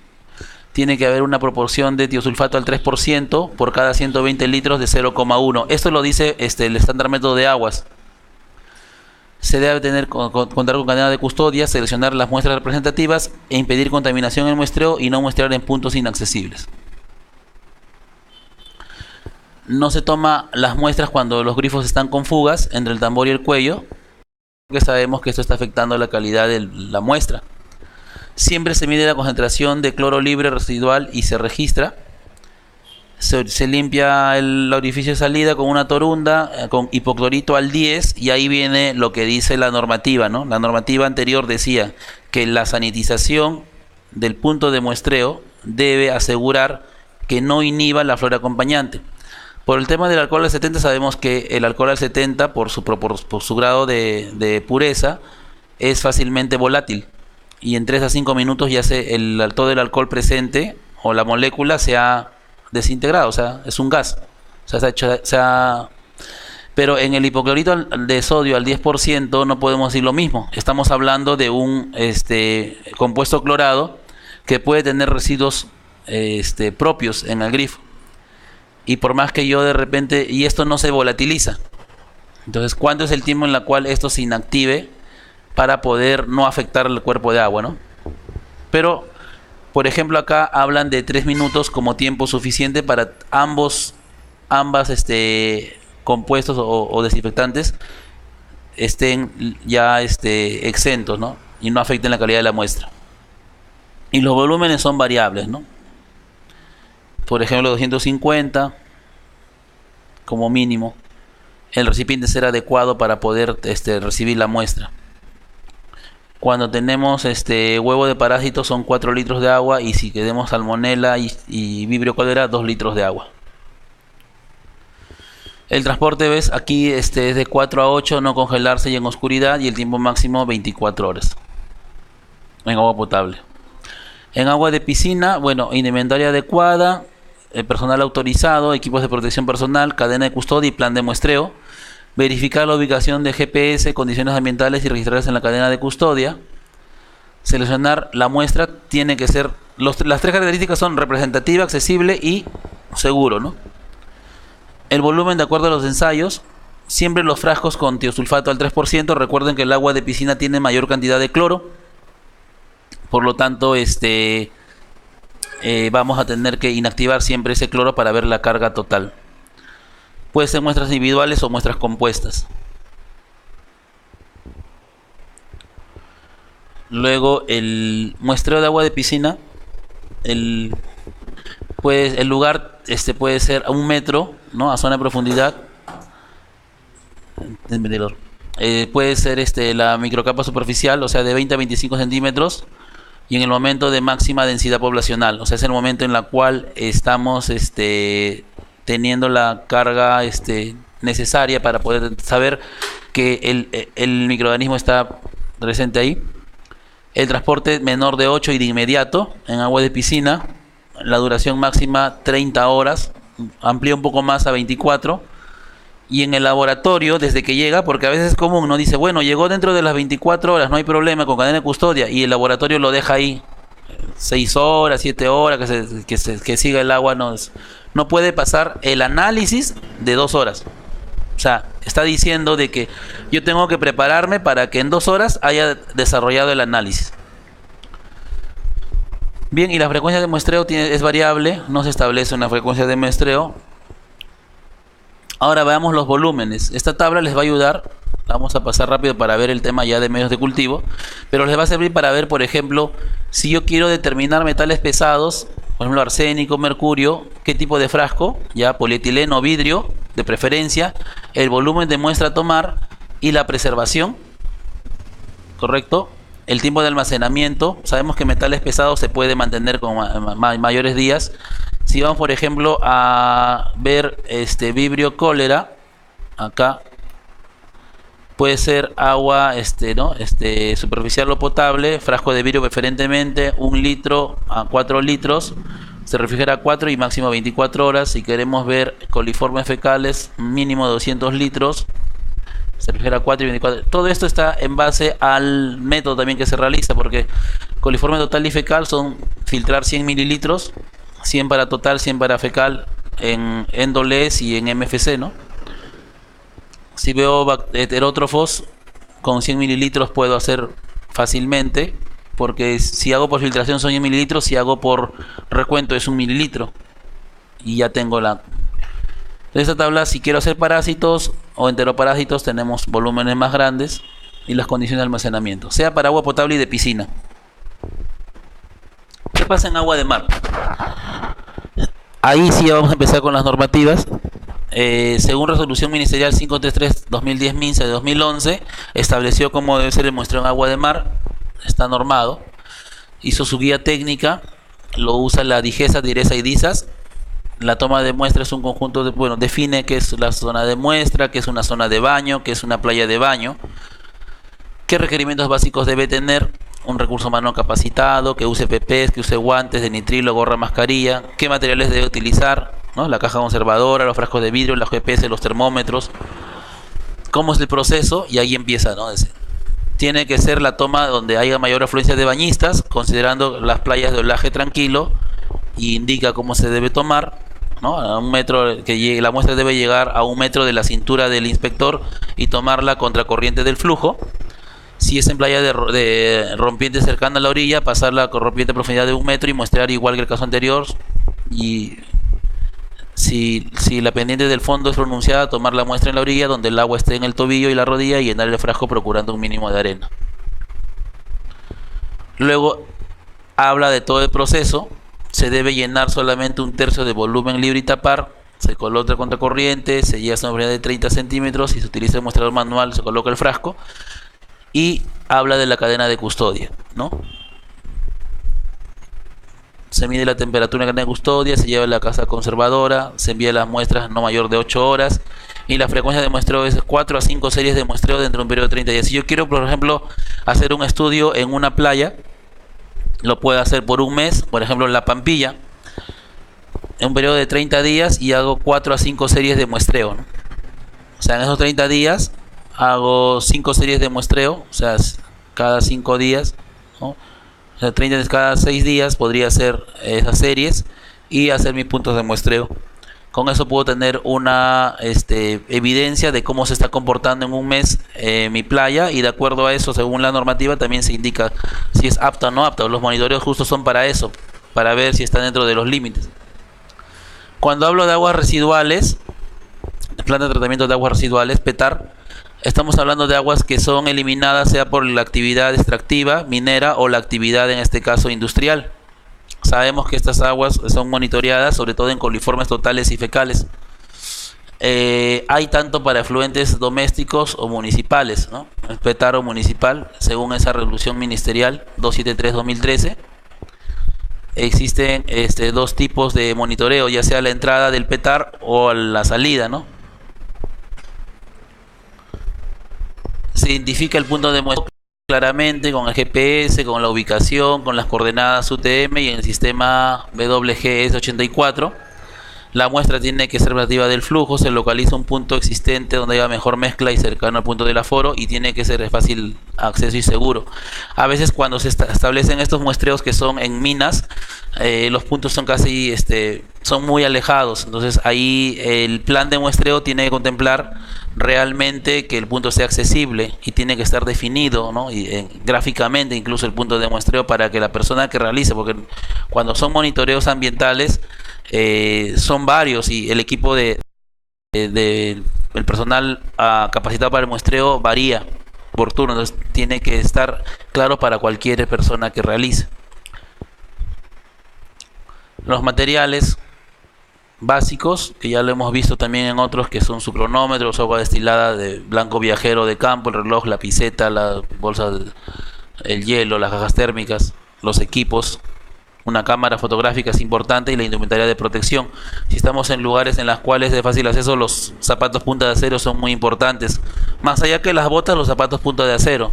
Tiene que haber una proporción de tiosulfato al 3% por cada 120 litros de 0,1. Esto lo dice el estándar método de aguas. Se debe contar con cadena de custodia, seleccionar las muestras representativas e impedir contaminación en el muestreo y no muestrear en puntos inaccesibles. No se toma las muestras cuando los grifos están con fugas entre el tambor y el cuello, porque sabemos que esto está afectando la calidad de la muestra. Siempre se mide la concentración de cloro libre residual y se registra. Se limpia el orificio de salida con una torunda, con hipoclorito al 10, y ahí viene lo que dice la normativa, ¿no? La normativa anterior decía que la sanitización del punto de muestreo debe asegurar que no inhiba la flora acompañante. Por el tema del alcohol al 70, sabemos que el alcohol al 70, por su grado de pureza, es fácilmente volátil. Y en 3 a 5 minutos ya todo el alcohol presente o la molécula se ha desintegrado, o sea, es un gas. O sea, pero en el hipoclorito de sodio al 10% no podemos decir lo mismo. Estamos hablando de un compuesto clorado que puede tener residuos propios en el grifo. Y por más que yo de repente, y esto no se volatiliza. Entonces, ¿cuánto es el tiempo en el cual esto se inactive para poder no afectar el cuerpo de agua, ¿no? Pero, por ejemplo, acá hablan de 3 minutos como tiempo suficiente para ambas compuestos o desinfectantes estén ya exentos, ¿no? Y no afecten la calidad de la muestra. Y los volúmenes son variables, ¿no? Por ejemplo, 250 como mínimo. El recipiente será adecuado para poder recibir la muestra. Cuando tenemos huevo de parásito son 4 litros de agua, y si queremos salmonela y vibrio cólera, 2 litros de agua. El transporte, ves, aquí es de 4 a 8, no congelarse y en oscuridad, y el tiempo máximo 24 horas en agua potable. En agua de piscina, bueno, indumentaria adecuada, personal autorizado, equipos de protección personal, cadena de custodia y plan de muestreo. Verificar la ubicación de GPS, condiciones ambientales y registrarlas en la cadena de custodia. Seleccionar la muestra, tiene que ser, las 3 características son representativa, accesible y seguro, ¿no? El volumen de acuerdo a los ensayos, siempre los frascos con tiosulfato al 3%, recuerden que el agua de piscina tiene mayor cantidad de cloro, por lo tanto vamos a tener que inactivar siempre ese cloro para ver la carga total. Puede ser muestras individuales o muestras compuestas. Luego el muestreo de agua de piscina, el lugar puede ser a 1 metro, ¿no? A zona de profundidad. Puede ser la microcapa superficial, o sea, de 20 a 25 centímetros, y en el momento de máxima densidad poblacional, o sea, es el momento en el cual estamos teniendo la carga necesaria para poder saber que el microorganismo está presente ahí. El transporte menor de 8 y de inmediato en agua de piscina, la duración máxima 30 horas, amplía un poco más a 24. Y en el laboratorio, desde que llega, porque a veces es común, no dice, bueno, llegó dentro de las 24 horas, no hay problema con cadena de custodia, y el laboratorio lo deja ahí 6 horas, 7 horas, que siga el agua. No puede pasar el análisis de 2 horas. O sea, está diciendo de que yo tengo que prepararme para que en 2 horas haya desarrollado el análisis. Bien, y la frecuencia de muestreo es variable, no se establece una frecuencia de muestreo. Ahora veamos los volúmenes. Esta tabla les va a ayudar, vamos a pasar rápido para ver el tema ya de medios de cultivo, pero les va a servir para ver, por ejemplo, si yo quiero determinar metales pesados, por ejemplo arsénico, mercurio, qué tipo de frasco, ya polietileno, vidrio, de preferencia, el volumen de muestra a tomar y la preservación, ¿correcto? El tiempo de almacenamiento, sabemos que metales pesados se puede mantener con mayores días. Si vamos, por ejemplo, a ver vibrio cólera, acá Puede ser agua ¿no? Superficial o potable, frasco de vidrio preferentemente, 1 litro a 4 litros, se refrigera 4 y máximo 24 horas. Si queremos ver coliformes fecales, mínimo 200 litros, se refrigera 4 y 24. Todo esto está en base al método también que se realiza, porque coliforme total y fecal son filtrar 100 mililitros, 100 para total, 100 para fecal, en ENDOLES y en MFC, ¿no? Si veo heterótrofos, con 100 mililitros puedo hacer fácilmente, porque si hago por filtración son 100 mililitros, si hago por recuento es 1 mililitro. Y ya tengo la... En esta tabla, si quiero hacer parásitos o enteroparásitos, tenemos volúmenes más grandes y las condiciones de almacenamiento, sea para agua potable y de piscina. ¿Qué pasa en agua de mar? Ahí sí vamos a empezar con las normativas. Según resolución ministerial 533-2010 MINSA de 2011, estableció cómo debe ser el muestreo en agua de mar, está normado, hizo su guía técnica, lo usa la DIGESA, DIRESA y DISAS. La toma de muestra es un conjunto de, bueno, define qué es la zona de muestra, qué es una zona de baño, qué es una playa de baño, qué requerimientos básicos debe tener un recurso humano capacitado, que use PPs, que use guantes de nitrilo, gorra, mascarilla, qué materiales debe utilizar, ¿no? La caja conservadora, los frascos de vidrio, las GPS, los termómetros, cómo es el proceso, y ahí empieza, ¿no? Tiene que ser la toma donde haya mayor afluencia de bañistas, considerando las playas de oleaje tranquilo, y indica cómo se debe tomar, ¿no? A 1 metro, que la muestra debe llegar a 1 metro de la cintura del inspector y tomarla contra corriente del flujo. Si es en playa de rompiente cercana a la orilla, pasarla con rompiente a profundidad de 1 metro y muestrear igual que el caso anterior. Y si la pendiente del fondo es pronunciada, tomar la muestra en la orilla donde el agua esté en el tobillo y la rodilla y llenar el frasco procurando un mínimo de arena. Luego habla de todo el proceso. Se debe llenar solamente 1/3 de volumen libre y tapar. Se coloca contra corriente, se lleva a una profundidad de 30 centímetros y se utiliza el muestrador manual, se coloca el frasco. Y habla de la cadena de custodia, ¿no? Se mide la temperatura en la cadena de custodia, se lleva a la casa conservadora, se envía las muestras no mayor de 8 horas y la frecuencia de muestreo es 4 a 5 series de muestreo dentro de un periodo de 30 días. Si yo quiero, por ejemplo, hacer un estudio en una playa, lo puedo hacer por 1 mes, por ejemplo en La Pampilla, en un periodo de 30 días y hago 4 a 5 series de muestreo, ¿no? O sea, en esos 30 días hago 5 series de muestreo, o sea, cada 5 días, ¿no? O sea, 30 cada 6 días podría hacer esas series y hacer mis puntos de muestreo. Con eso puedo tener una evidencia de cómo se está comportando en 1 mes mi playa, y de acuerdo a eso, según la normativa, también se indica si es apta o no apta. Los monitoreos justos son para eso, para ver si está dentro de los límites. Cuando hablo de aguas residuales, planta de tratamiento de aguas residuales, PETAR, estamos hablando de aguas que son eliminadas sea por la actividad extractiva, minera o la actividad, en este caso, industrial. Sabemos que estas aguas son monitoreadas, sobre todo en coliformes totales y fecales. Hay tanto para efluentes domésticos o municipales, ¿no? El PETAR o municipal, según esa resolución ministerial 273-2013. Existen 2 tipos de monitoreo, ya sea la entrada del PETAR o la salida, ¿no? Se identifica el punto de muestreo claramente con el GPS, con la ubicación, con las coordenadas UTM y en el sistema WGS84. La muestra tiene que ser relativa del flujo, se localiza un punto existente donde haya mejor mezcla y cercano al punto del aforo, y tiene que ser de fácil acceso y seguro. A veces cuando se establecen estos muestreos que son en minas, los puntos son casi son muy alejados, entonces ahí el plan de muestreo tiene que contemplar realmente que el punto sea accesible y tiene que estar definido, ¿no? Y gráficamente incluso el punto de muestreo, para que la persona que realice, porque cuando son monitoreos ambientales son varios y el equipo el personal capacitado para el muestreo varía por turno, entonces tiene que estar claro para cualquier persona que realice. Los materiales básicos, que ya lo hemos visto también en otros, que son su cronómetro, su agua destilada de blanco viajero de campo, el reloj, la piseta, la bolsa, el hielo, las cajas térmicas, los equipos, Una cámara fotográfica es importante y la indumentaria de protección. Si estamos en lugares en los cuales es de fácil acceso, los zapatos punta de acero son muy importantes. Más allá que las botas, los zapatos punta de acero.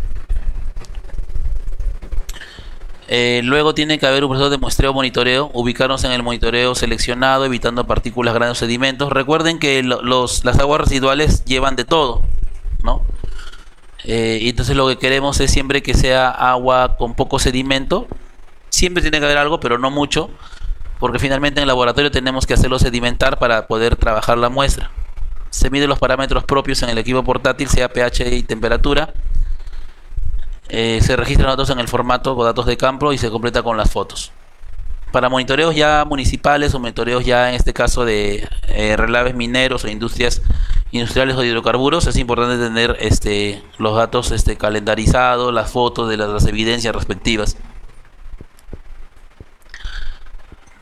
Luego tiene que haber un proceso de muestreo o monitoreo, ubicarnos en el monitoreo seleccionado, evitando partículas grandes o sedimentos. Recuerden que las aguas residuales llevan de todo, ¿no? Y entonces lo que queremos es siempre que sea agua con poco sedimento. Siempre tiene que haber algo, pero no mucho, porque finalmente en el laboratorio tenemos que hacerlo sedimentar para poder trabajar la muestra. Se miden los parámetros propios en el equipo portátil, sea pH y temperatura. Se registran datos en el formato con datos de campo y se completa con las fotos. Para monitoreos ya municipales o monitoreos ya en este caso de relaves mineros o industriales o de hidrocarburos, es importante tener los datos calendarizados, las fotos de las evidencias respectivas.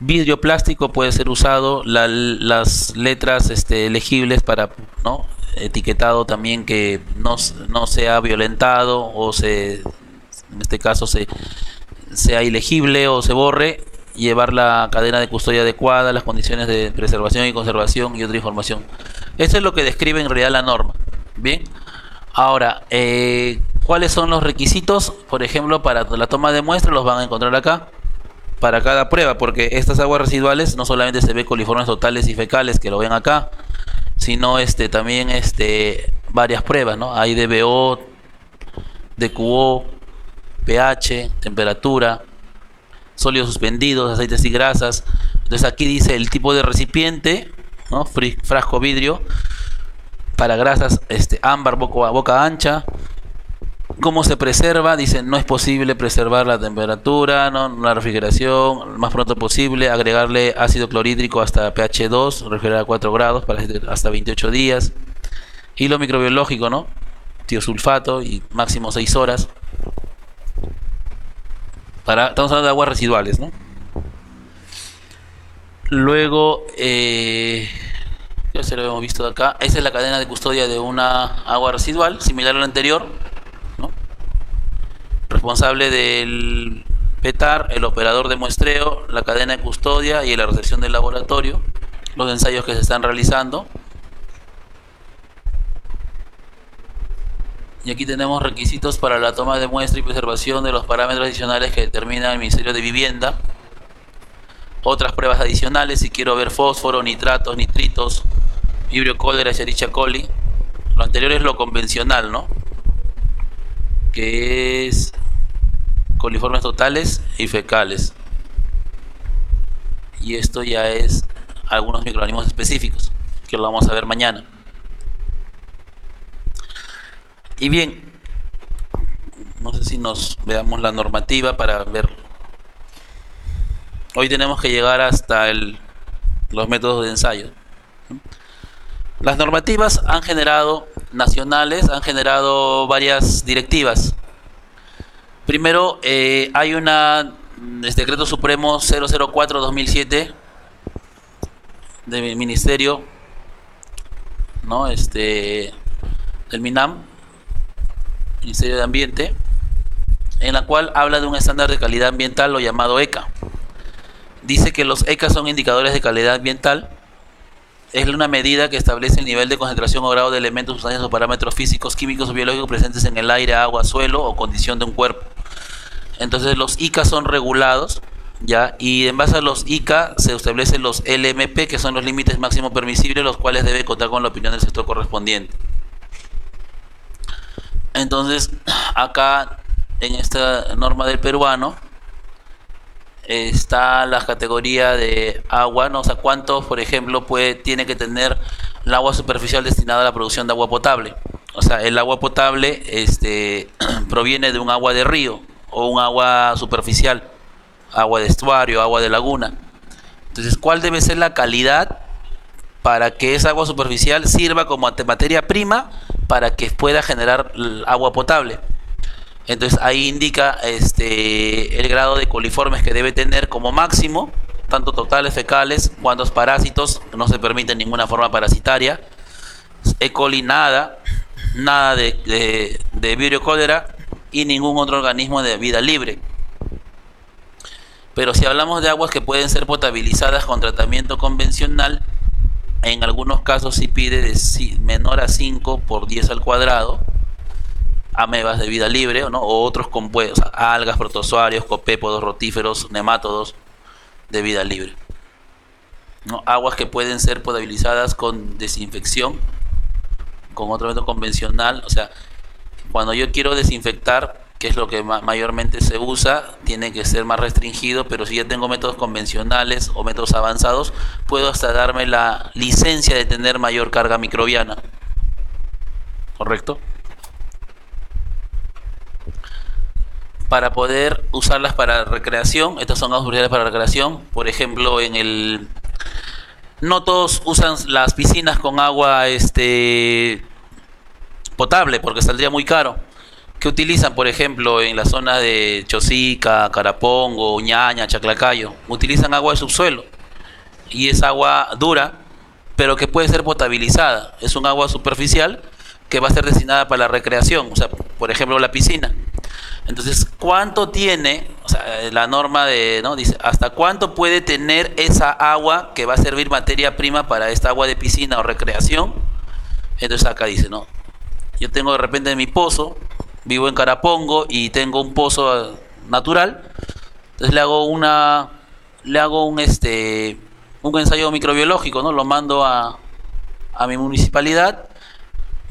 Vidrio plástico puede ser usado, las letras legibles para, ¿no? Etiquetado también que no sea violentado o en este caso sea ilegible o se borre, llevar la cadena de custodia adecuada, las condiciones de preservación y conservación y otra información. Eso es lo que describe en realidad la norma. Bien, ahora, ¿cuáles son los requisitos? Por ejemplo, para la toma de muestra los van a encontrar acá. Para cada prueba, porque estas aguas residuales no solamente se ve coliformes totales y fecales, que lo ven acá, sino también varias pruebas, ¿no? Hay DBO, DQO, pH, temperatura, sólidos suspendidos, aceites y grasas. Entonces aquí dice el tipo de recipiente, ¿no? Frasco vidrio, para grasas ámbar, boca ancha. ¿Cómo se preserva? Dicen, no es posible preservar la temperatura, ¿no? La refrigeración, lo más pronto posible, agregarle ácido clorhídrico hasta pH 2, refrigerar a 4 grados para hasta 28 días. Hilo microbiológico, ¿no? Tiosulfato y máximo 6 horas. Estamos hablando de aguas residuales, ¿no? Luego, ya se lo hemos visto de acá. Esa es la cadena de custodia de una agua residual, similar a la anterior. Responsable del PETAR, el operador de muestreo, la cadena de custodia y la recepción del laboratorio, los ensayos que se están realizando. Y aquí tenemos requisitos para la toma de muestra y preservación de los parámetros adicionales que determina el Ministerio de Vivienda. Otras pruebas adicionales, si quiero ver fósforo, nitratos, nitritos, vibrio cólera, Escherichia coli. Lo anterior es lo convencional, ¿no? Que es coliformes totales y fecales, y esto ya es algunos microorganismos específicos que lo vamos a ver mañana. Y bien, no sé si nos veamos la normativa para ver. Hoy tenemos que llegar hasta los métodos de ensayo. Las normativas nacionales han generado varias directivas. Primero, hay Decreto Supremo 004-2007 del Ministerio, ¿no? Del MINAM, Ministerio de Ambiente, en la cual habla de un estándar de calidad ambiental, lo llamado ECA. Dice que los ECA son indicadores de calidad ambiental. Es una medida que establece el nivel de concentración o grado de elementos, sustancias o parámetros físicos, químicos o biológicos presentes en el aire, agua, suelo o condición de un cuerpo. Entonces los ICA son regulados, ¿ya? Y en base a los ICA se establecen los LMP, que son los límites máximos permisibles, los cuales debe contar con la opinión del sector correspondiente. Entonces, acá en esta norma del peruano está la categoría de agua, ¿no? O sea, cuánto, por ejemplo, tiene que tener el agua superficial destinada a la producción de agua potable. O sea, el agua potable proviene de un agua de río o un agua superficial, agua de estuario, agua de laguna. Entonces, ¿cuál debe ser la calidad para que esa agua superficial sirva como materia prima para que pueda generar agua potable? Entonces ahí indica el grado de coliformes que debe tener como máximo, tanto totales, fecales, cuantos parásitos, no se permite ninguna forma parasitaria, E. coli nada de vibrio cólera y ningún otro organismo de vida libre. Pero si hablamos de aguas que pueden ser potabilizadas con tratamiento convencional, en algunos casos sí pide de menor a 5 por 10 al cuadrado, amebas de vida libre, ¿no? O otros compuestos, o sea, algas, protozoarios, copépodos, rotíferos, nemátodos de vida libre, ¿no? Aguas que pueden ser potabilizadas con desinfección, con otro método convencional. O sea, cuando yo quiero desinfectar, que es lo que mayormente se usa, tiene que ser más restringido, pero si ya tengo métodos convencionales o métodos avanzados, puedo hasta darme la licencia de tener mayor carga microbiana. ¿Correcto? Para poder usarlas para recreación, estas son aguas pluviales para recreación. Por ejemplo, no todos usan las piscinas con agua potable porque saldría muy caro. ¿Qué utilizan, por ejemplo, en la zona de Chosica, Carapongo, Uñaña, Chaclacayo? Utilizan agua de subsuelo y es agua dura, pero que puede ser potabilizada. Es un agua superficial que va a ser destinada para la recreación, o sea, por ejemplo, la piscina. Entonces, ¿cuánto tiene, o sea, la norma ¿no? Dice, hasta cuánto puede tener esa agua que va a servir materia prima para esta agua de piscina o recreación? Entonces acá dice, ¿no? Yo tengo de repente mi pozo, vivo en Carapongo y tengo un pozo natural, entonces le hago un ensayo microbiológico, ¿no? Lo mando a mi municipalidad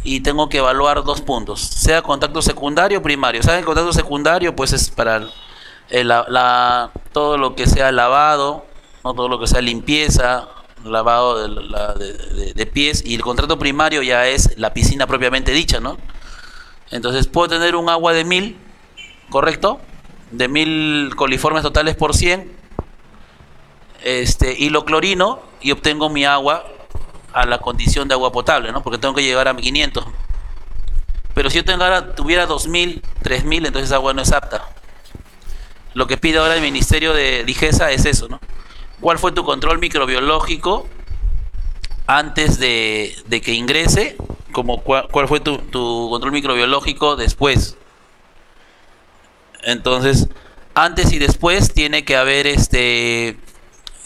y tengo que evaluar 2 puntos, sea contacto secundario o primario. ¿Saben? Contacto secundario pues es para todo lo que sea lavado, ¿no? Todo lo que sea limpieza, lavado de pies, y el contrato primario ya es la piscina propiamente dicha, ¿no? Entonces puedo tener un agua de 1000, ¿correcto? De 1000 coliformes totales por 100, y lo clorino y obtengo mi agua a la condición de agua potable, ¿no? Porque tengo que llegar a 500. Pero si yo tuviera 2000, 3000, entonces esa agua no es apta. Lo que pide ahora el Ministerio de Digesa es eso, ¿no? ¿Cuál fue tu control microbiológico antes de que ingrese? Como cuál fue tu control microbiológico después. Entonces, antes y después tiene que haber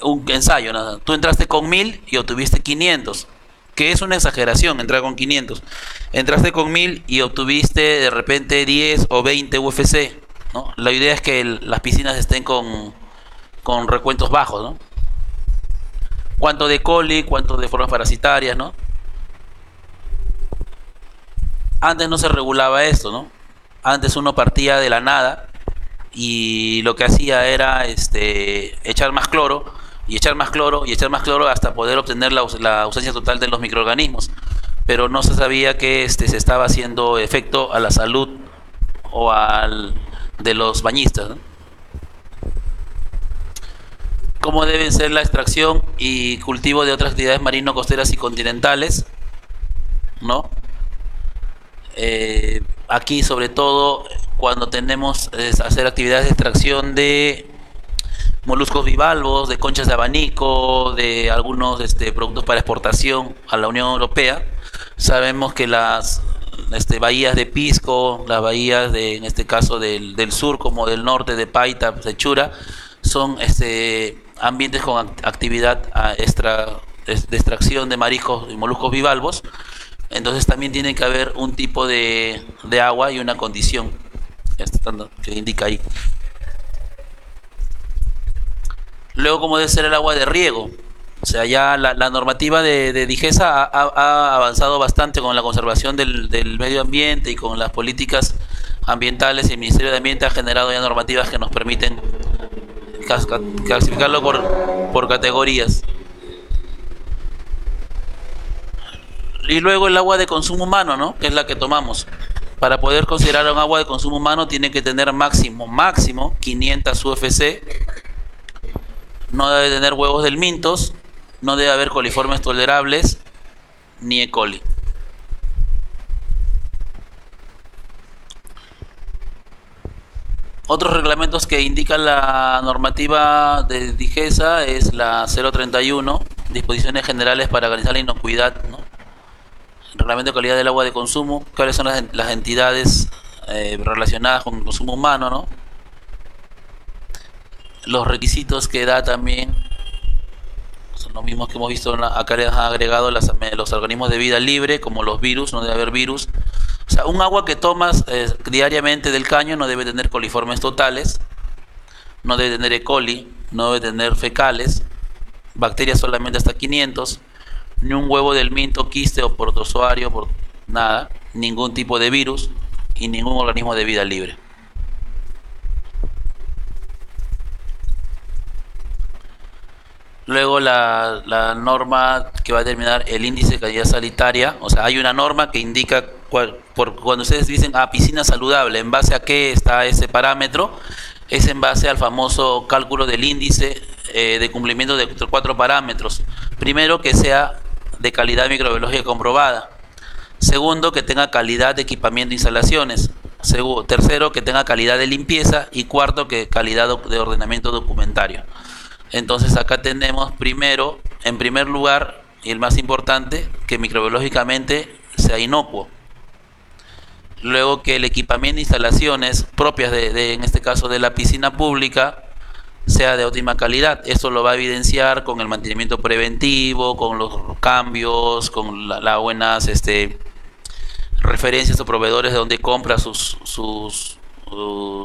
un ensayo, ¿no? Tú entraste con 1000 y obtuviste 500, que es una exageración entrar con 500. Entraste con 1000 y obtuviste de repente 10 o 20 UFC, ¿no? La idea es que las piscinas estén con recuentos bajos, ¿no? Cuánto de coli, cuánto de formas parasitarias, ¿no? Antes no se regulaba esto, ¿no? Antes uno partía de la nada y lo que hacía era echar más cloro y echar más cloro y echar más cloro hasta poder obtener la ausencia total de los microorganismos, pero no se sabía que se estaba haciendo efecto a la salud o de los bañistas, ¿no? Cómo deben ser la extracción y cultivo de otras actividades marino-costeras y continentales, ¿no? Aquí sobre todo cuando tenemos hacer actividades de extracción de moluscos bivalvos, de conchas de abanico, de algunos productos para exportación a la Unión Europea. Sabemos que las bahías de Pisco, las bahías en este caso del sur como del norte, de Paita, Sechura, son ambientes con actividad de extracción de mariscos y moluscos bivalvos. Entonces también tiene que haber un tipo de agua y una condición que indica ahí. Luego, ¿cómo debe ser el agua de riego? O sea, ya la normativa de Digesa ha avanzado bastante con la conservación del medio ambiente y con las políticas ambientales, y el Ministerio de Ambiente ha generado ya normativas que nos permiten clasificarlo por categorías. Y luego el agua de consumo humano, ¿no? Que es la que tomamos. Para poder considerar un agua de consumo humano tiene que tener máximo 500 UFC. No debe tener huevos del mintos, no debe haber coliformes tolerables, ni E. coli. Otros reglamentos que indican la normativa de Digesa es la 031, disposiciones generales para garantizar la inocuidad, ¿no? Reglamento de calidad del agua de consumo, cuáles son las entidades relacionadas con el consumo humano, ¿no? Los requisitos que da también son los mismos que hemos visto acá. Les han agregado los organismos de vida libre, como los virus, no debe haber virus. O sea, un agua que tomas diariamente del caño no debe tener coliformes totales, no debe tener E. coli, no debe tener fecales, bacterias solamente hasta 500, ni un huevo del minto, quiste o protozoario, nada, ningún tipo de virus y ningún organismo de vida libre. Luego la norma que va a determinar el índice de calidad sanitaria, o sea, hay una norma que indica cuando ustedes dicen piscina saludable, ¿en base a qué está ese parámetro? Es en base al famoso cálculo del índice de cumplimiento de 4 parámetros. Primero, que sea de calidad microbiológica comprobada. Segundo, que tenga calidad de equipamiento e instalaciones. Tercero, que tenga calidad de limpieza. Y cuarto, que calidad de ordenamiento documentario. Entonces acá tenemos primero, en primer lugar, y el más importante, que microbiológicamente sea inocuo. Luego, que el equipamiento e instalaciones propias en este caso de la piscina pública sea de óptima calidad. Esto lo va a evidenciar con el mantenimiento preventivo, con los cambios, con las buenas referencias o proveedores de donde compra sus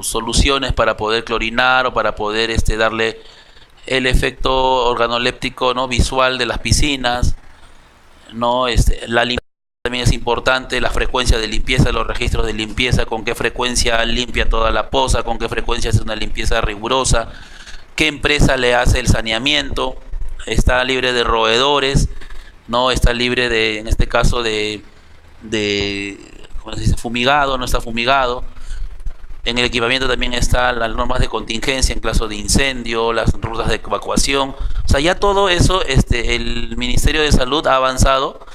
soluciones para poder clorinar o para poder darle el efecto organoléptico, ¿no?, visual de las piscinas, ¿no? La limpieza también es importante, la frecuencia de limpieza, los registros de limpieza, con qué frecuencia limpia toda la poza, con qué frecuencia hace una limpieza rigurosa, qué empresa le hace el saneamiento, está libre de roedores, no está libre de, en este caso, ¿cómo se dice?, fumigado, no está fumigado. En el equipamiento también están las normas de contingencia en caso de incendio, las rutas de evacuación. O sea, ya todo eso el Ministerio de Salud ha avanzado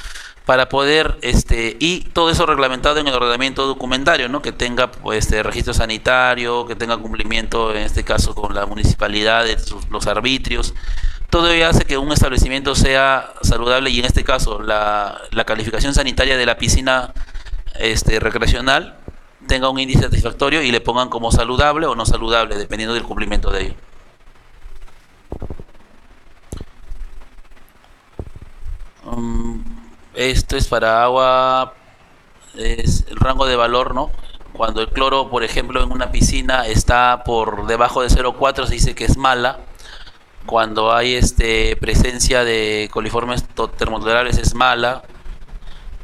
para poder, y todo eso reglamentado en el ordenamiento documentario, ¿no?, que tenga registro sanitario, que tenga cumplimiento, en este caso, con la municipalidad, los arbitrios. Todo ello hace que un establecimiento sea saludable, y en este caso la calificación sanitaria de la piscina recreacional tenga un índice satisfactorio y le pongan como saludable o no saludable, dependiendo del cumplimiento de ello. Esto es para agua, es el rango de valor, ¿no? Cuando el cloro, por ejemplo, en una piscina está por debajo de 0,4, se dice que es mala. Cuando hay presencia de coliformes termotolerables es mala.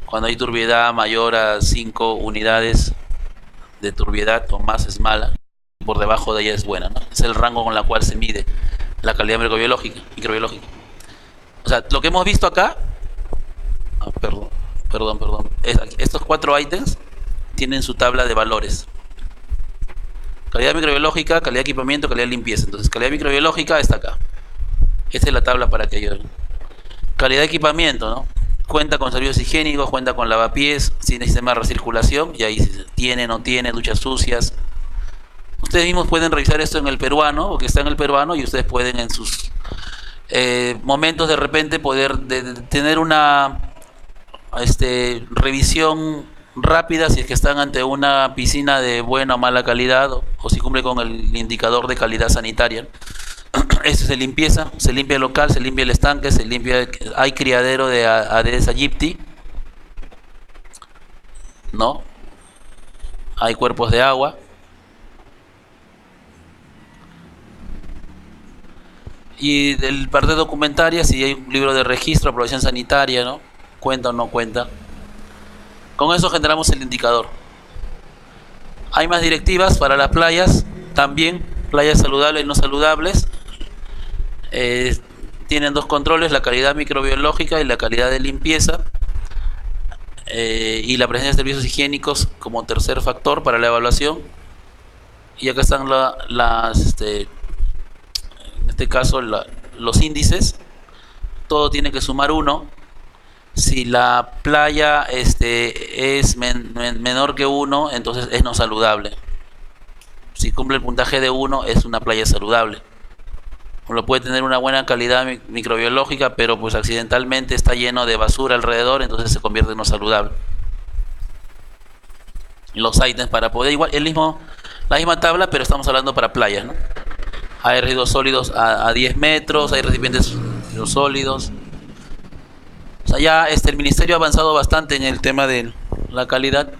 Cuando hay turbiedad mayor a 5 unidades de turbiedad o más es mala. Por debajo de ella es buena, ¿no? Es el rango con el cual se mide la calidad microbiológica. O sea, lo que hemos visto acá, perdón, estos 4 ítems tienen su tabla de valores: calidad microbiológica, calidad de equipamiento, calidad de limpieza. Entonces, calidad microbiológica está acá. Esta es la tabla para que yo. Calidad de equipamiento, ¿no? Cuenta con servicios higiénicos, cuenta con lavapiés, tiene sistema de recirculación, y ahí tiene, no tiene, duchas sucias. Ustedes mismos pueden revisar esto en el peruano, porque está en el peruano, y ustedes pueden en sus momentos de repente poder tener una revisión rápida si es que están ante una piscina de buena o mala calidad, o si cumple con el indicador de calidad sanitaria. Esto se limpieza, se limpia el local, se limpia el estanque, se limpia, hay criadero de Aedes aegypti, ¿no? Hay cuerpos de agua. Y del parte documentaria, si hay un libro de registro, aprobación sanitaria, ¿no? Cuenta o no cuenta. Con eso generamos el indicador. Hay más directivas para las playas, también playas saludables y no saludables. Tienen 2 controles: la calidad microbiológica y la calidad de limpieza, y la presencia de servicios higiénicos como tercer factor para la evaluación. Y acá están en este caso los índices. Todo tiene que sumar 1. Si la playa es menor que 1, entonces es no saludable. Si cumple el puntaje de 1, es una playa saludable. Lo puede tener una buena calidad microbiológica, pero pues accidentalmente está lleno de basura alrededor, entonces se convierte en no saludable. Los ítems para poder, igual la misma tabla, pero estamos hablando para playas, ¿no? hay residuos sólidos a 10 metros, hay recipientes sólidos. O sea, ya el ministerio ha avanzado bastante en el tema de la calidad.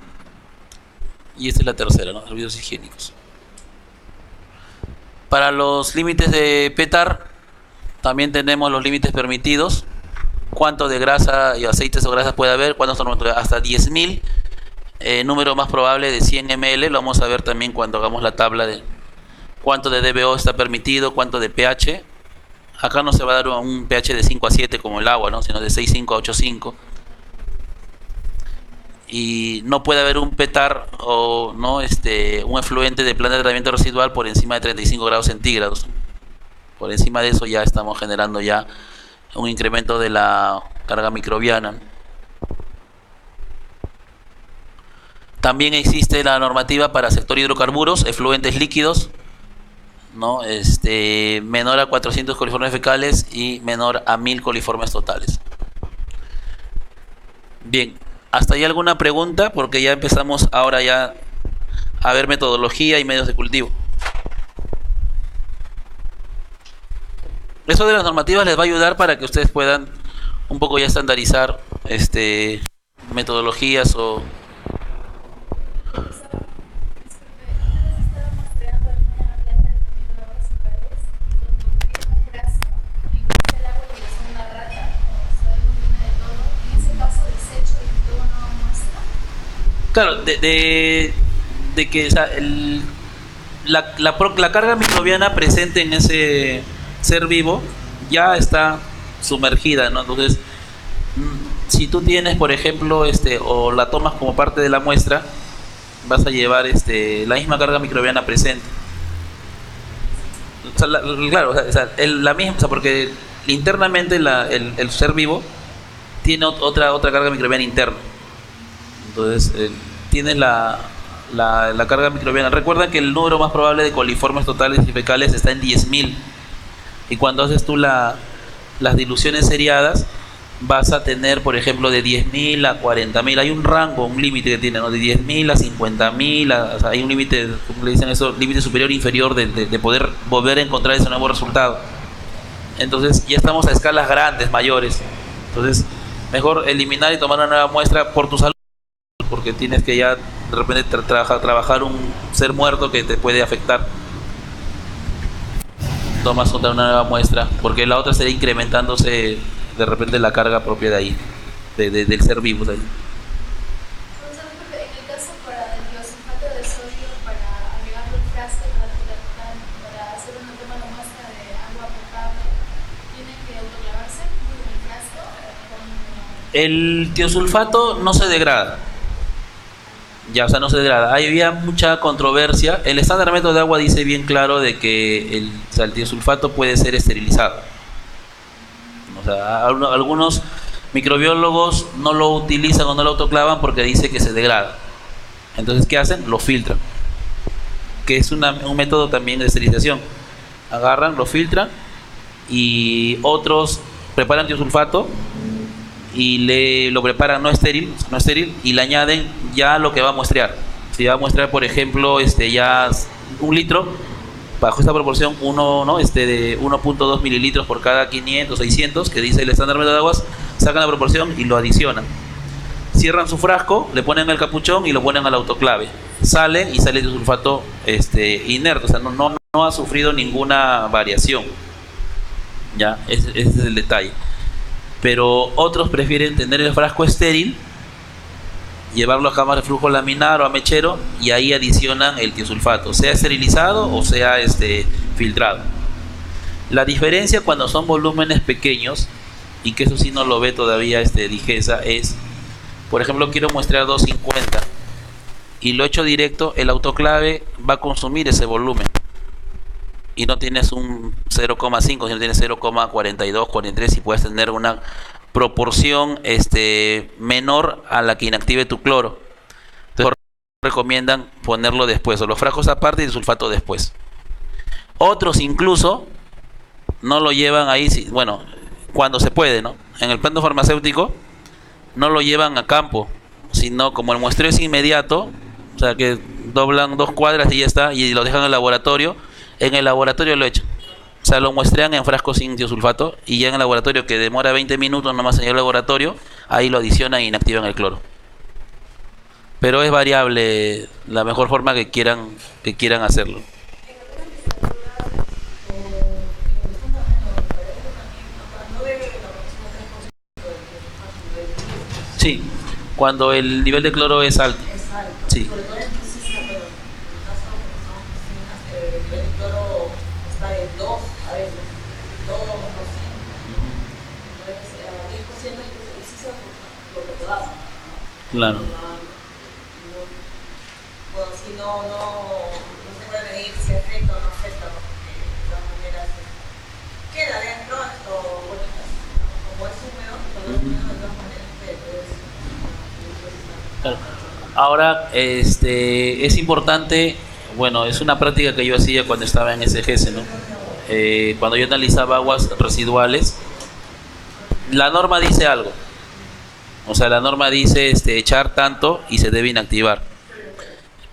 Y esta es la tercera, ¿no? Servicios higiénicos. Para los límites de PETAR, también tenemos los límites permitidos. Cuánto de grasa y aceites o grasas puede haber, cuántos son hasta 10.000. Número más probable de 100 ml, lo vamos a ver también cuando hagamos la tabla de cuánto de DBO está permitido, cuánto de pH. Acá no se va a dar un pH de 5 a 7 como el agua, ¿no? Sino de 6,5 a 8,5. Y no puede haber un PETAR o no un efluente de planta de tratamiento residual por encima de 35 grados centígrados. Por encima de eso ya estamos generando ya un incremento de la carga microbiana. También existe la normativa para sector hidrocarburos, efluentes líquidos, ¿no? Menor a 400 coliformes fecales y menor a 1000 coliformes totales. Bien, ¿hasta ahí alguna pregunta? Porque ya empezamos ahora ya a ver metodología y medios de cultivo. Eso de las normativas les va a ayudar para que ustedes puedan un poco ya estandarizar metodologías o... Claro, de que o sea, la carga microbiana presente en ese ser vivo ya está sumergida, ¿no? Entonces, si tú tienes, por ejemplo, o la tomas como parte de la muestra, vas a llevar la misma carga microbiana presente. O sea, claro, la misma, o sea, porque internamente el ser vivo tiene otra carga microbiana interna. Entonces, tienes la carga microbiana. Recuerda que el número más probable de coliformes totales y fecales está en 10.000. Y cuando haces tú las diluciones seriadas, vas a tener, por ejemplo, de 10.000 a 40.000. Hay un rango, un límite que tiene, ¿no? De 10.000 a 50.000. O sea, hay un límite, como le dicen eso, límite superior e inferior de poder volver a encontrar ese nuevo resultado. Entonces, ya estamos a escalas grandes, mayores. Entonces, mejor eliminar y tomar una nueva muestra por tu salud, porque tienes que ya de repente trabajar un ser muerto que te puede afectar. Tomas otra una nueva muestra, porque la otra sería incrementándose de repente la carga propia de ahí, del ser vivo. De ahí. En el caso para el biosulfato de sodio, para agregarlo al frasco, para hacer una toma de muestra de agua potable, ¿tiene que autoclavarse en el frasco? El tiosulfato no se degrada. Ya, o sea, no se degrada. Había mucha controversia. El estándar de método de agua dice bien claro de que el tiosulfato puede ser esterilizado. O sea, algunos microbiólogos no lo utilizan o no lo autoclavan porque dice que se degrada. Entonces, ¿qué hacen? Lo filtran. Que es un método también de esterilización. Agarran, lo filtran y otros preparan tiosulfato y lo preparan no estéril y le añaden ya lo que va a muestrear. Si va a muestrear, por ejemplo, ya 1 litro, bajo esta proporción, de 1.2 mililitros por cada 500, 600, que dice el estándar método de aguas, sacan la proporción y lo adicionan. Cierran su frasco, le ponen el capuchón y lo ponen al autoclave. Sale y sale de sulfato inerte, o sea, no ha sufrido ninguna variación. Ya, ese es el detalle. Pero otros prefieren tener el frasco estéril, llevarlo a cámara de flujo laminar o a mechero y ahí adicionan el tiosulfato, sea esterilizado o sea filtrado. La diferencia cuando son volúmenes pequeños, y que eso sí no lo ve todavía Digesa, es, por ejemplo, quiero muestrear 250 y lo echo directo, el autoclave va a consumir ese volumen y no tienes un 0,5, sino tienes 0,42, 43 y puedes tener una proporción menor a la que inactive tu cloro. Entonces recomiendan ponerlo después, o los frascos aparte y el sulfato después. Otros incluso no lo llevan ahí, bueno, cuando se puede, ¿no? En el plano farmacéutico no lo llevan a campo, sino como el muestreo es inmediato, o sea que doblan 2 cuadras y ya está, y lo dejan en el laboratorio. En el laboratorio lo echan. O sea, lo muestrean en frascos sin tiosulfato y ya en el laboratorio, que demora 20 minutos nomás en el laboratorio, ahí lo adicionan e inactivan el cloro. Pero es variable la mejor forma que quieran hacerlo. Sí, cuando el nivel de cloro es alto. Sí. Sobre todo en piscina, pero en el caso de que son piscinas, el nivel de cloro está en 2, a veces, 2%. Entonces, 10% es eso lo que te da. Claro. Bueno, si no se puede medir si afecta o no afecta, porque de todas maneras queda dentro, esto, bueno, como es húmedo, cuando es húmedo de todas maneras Claro. Ahora, es importante, bueno, es una práctica que yo hacía cuando estaba en SGS, ¿no? Cuando yo analizaba aguas residuales, la norma dice algo. O sea, la norma dice echar tanto y se debe inactivar.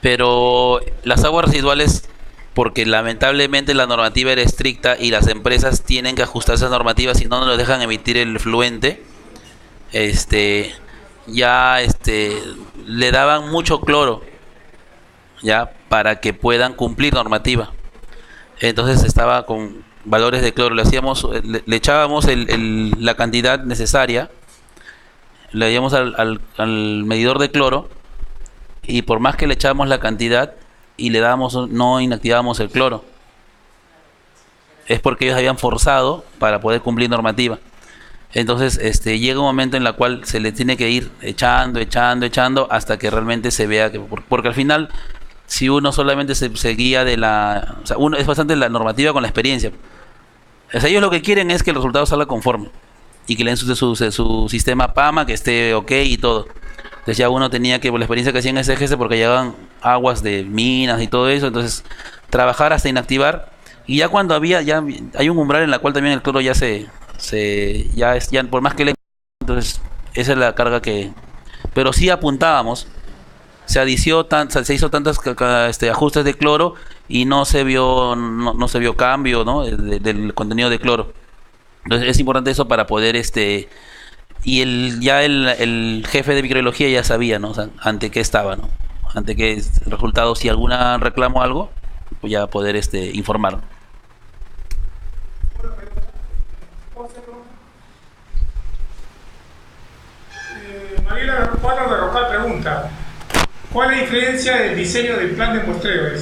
Pero las aguas residuales, porque lamentablemente la normativa era estricta y las empresas tienen que ajustar esas normativas, si no, no les dejan emitir el fluente, ya le daban mucho cloro ya para que puedan cumplir normativa. Entonces estaba con valores de cloro, le echábamos la cantidad necesaria, le íbamos al medidor de cloro, y por más que le echábamos la cantidad y le dábamos, no inactivábamos el cloro, es porque ellos habían forzado para poder cumplir normativa. Entonces llega un momento en el cual se le tiene que ir echando hasta que realmente se vea que, porque al final, si uno solamente se guía o sea, uno es bastante la normativa con la experiencia. O sea, ellos lo que quieren es que el resultado salga conforme y que le den su sistema PAMA, que esté ok y todo. Entonces ya uno tenía que, por la experiencia que hacía en SGS, porque llegaban aguas de minas y todo eso, entonces trabajar hasta inactivar, y ya cuando ya hay un umbral en la cual también el cloro ya ya por más que le, entonces esa es la carga que, pero sí apuntábamos, se hizo tantos ajustes de cloro y no se vio cambio, ¿no? del contenido de cloro. Entonces es importante eso para poder y el jefe de microbiología ya sabía, ¿no? O sea, ante qué estaba, ¿no? Ante qué el resultado, si alguna reclamo algo, pues ya poder informar. Mariela Juana de Rocal pregunta: ¿cuál es la diferencia del diseño del plan de muestreo?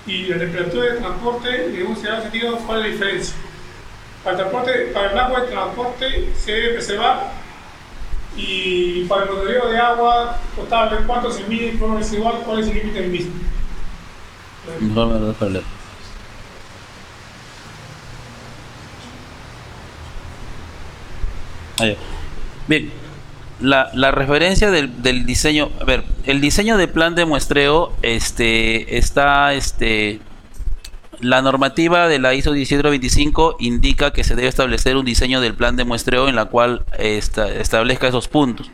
Y la temperatura de transporte, y en un sentido, ¿cuál es la diferencia? Para el agua de transporte se debe preservar, y para el monitoreo de agua potable, ¿cuánto se mide el cloro residual? ¿Cuál es el límite del mismo? Bien, la referencia del diseño, a ver, el diseño de plan de muestreo está la normativa de la ISO 17025 indica que se debe establecer un diseño del plan de muestreo en la cual establezca esos puntos.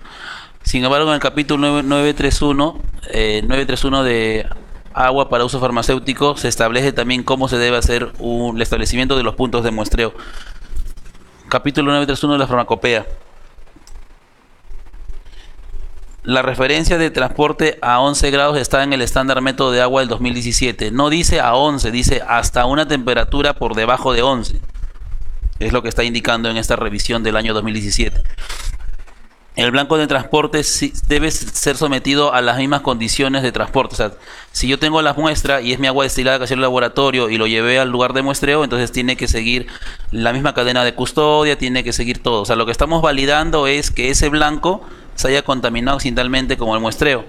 Sin embargo, en el capítulo 931 de agua para uso farmacéutico se establece también cómo se debe hacer el establecimiento de los puntos de muestreo. Capítulo 931 de la farmacopea. La referencia de transporte a 11 grados está en el estándar método de agua del 2017. No dice a 11, dice hasta una temperatura por debajo de 11. Es lo que está indicando en esta revisión del año 2017. El blanco de transporte debe ser sometido a las mismas condiciones de transporte. O sea, si yo tengo la muestra y es mi agua destilada que hacía el laboratorio y lo llevé al lugar de muestreo, entonces tiene que seguir la misma cadena de custodia, tiene que seguir todo. O sea, lo que estamos validando es que ese blanco se haya contaminado accidentalmente como el muestreo.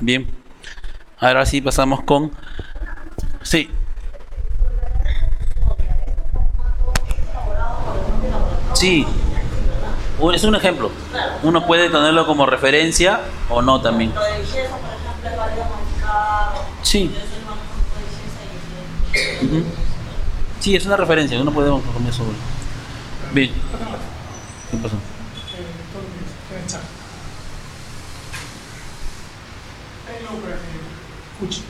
Bien. Ahora sí pasamos con... Sí. Sí. Es un ejemplo. Uno puede tenerlo como referencia o no también. Lo de Vicenza, por ejemplo, es válido modificar. Sí. Sí, es una referencia, uno puede comer sobre. Bien. ¿Qué pasó? Escuche.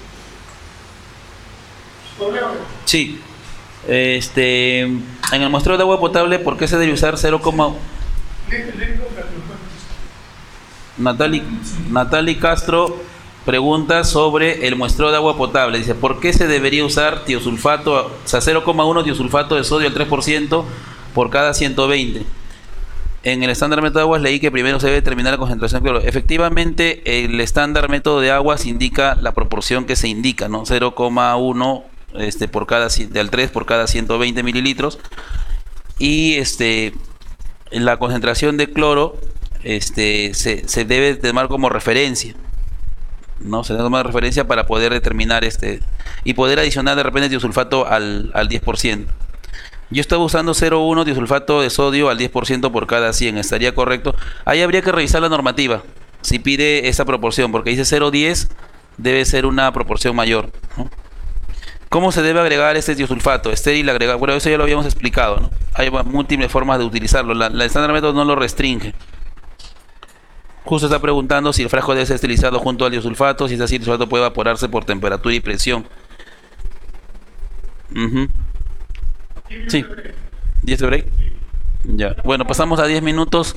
Problema. Sí. En el muestreo de agua potable, ¿por qué se debe usar 0, Natali Castro pregunta sobre el muestreo de agua potable. Dice, ¿por qué se debería usar tiosulfato, o sea, 0,1 tiosulfato de sodio al 3% por cada 120? En el estándar método de aguas leí que primero se debe determinar la concentración de cloro. Efectivamente, el estándar método de aguas indica la proporción que se indica, ¿no? 0,1 por cada al 3 por cada 120 mililitros. Y la concentración de cloro se debe tomar como referencia, ¿no? Se debe tomar referencia para poder determinar y poder adicionar de repente tiosulfato al 10%. Yo estaba usando 0,1 tiosulfato de sodio al 10% por cada 100, estaría correcto. Ahí habría que revisar la normativa, si pide esa proporción, porque dice 0,10, debe ser una proporción mayor, ¿no? ¿Cómo se debe agregar este tiosulfato? Estéril agregar, bueno, eso ya lo habíamos explicado, ¿no? Hay múltiples formas de utilizarlo, la estándar método no lo restringe. Justo está preguntando si el frasco debe ser esterilizado junto al tiosulfato, si es así, el tiosulfato puede evaporarse por temperatura y presión. Sí. ¿10 de break? Ya. Bueno, pasamos a 10 minutos.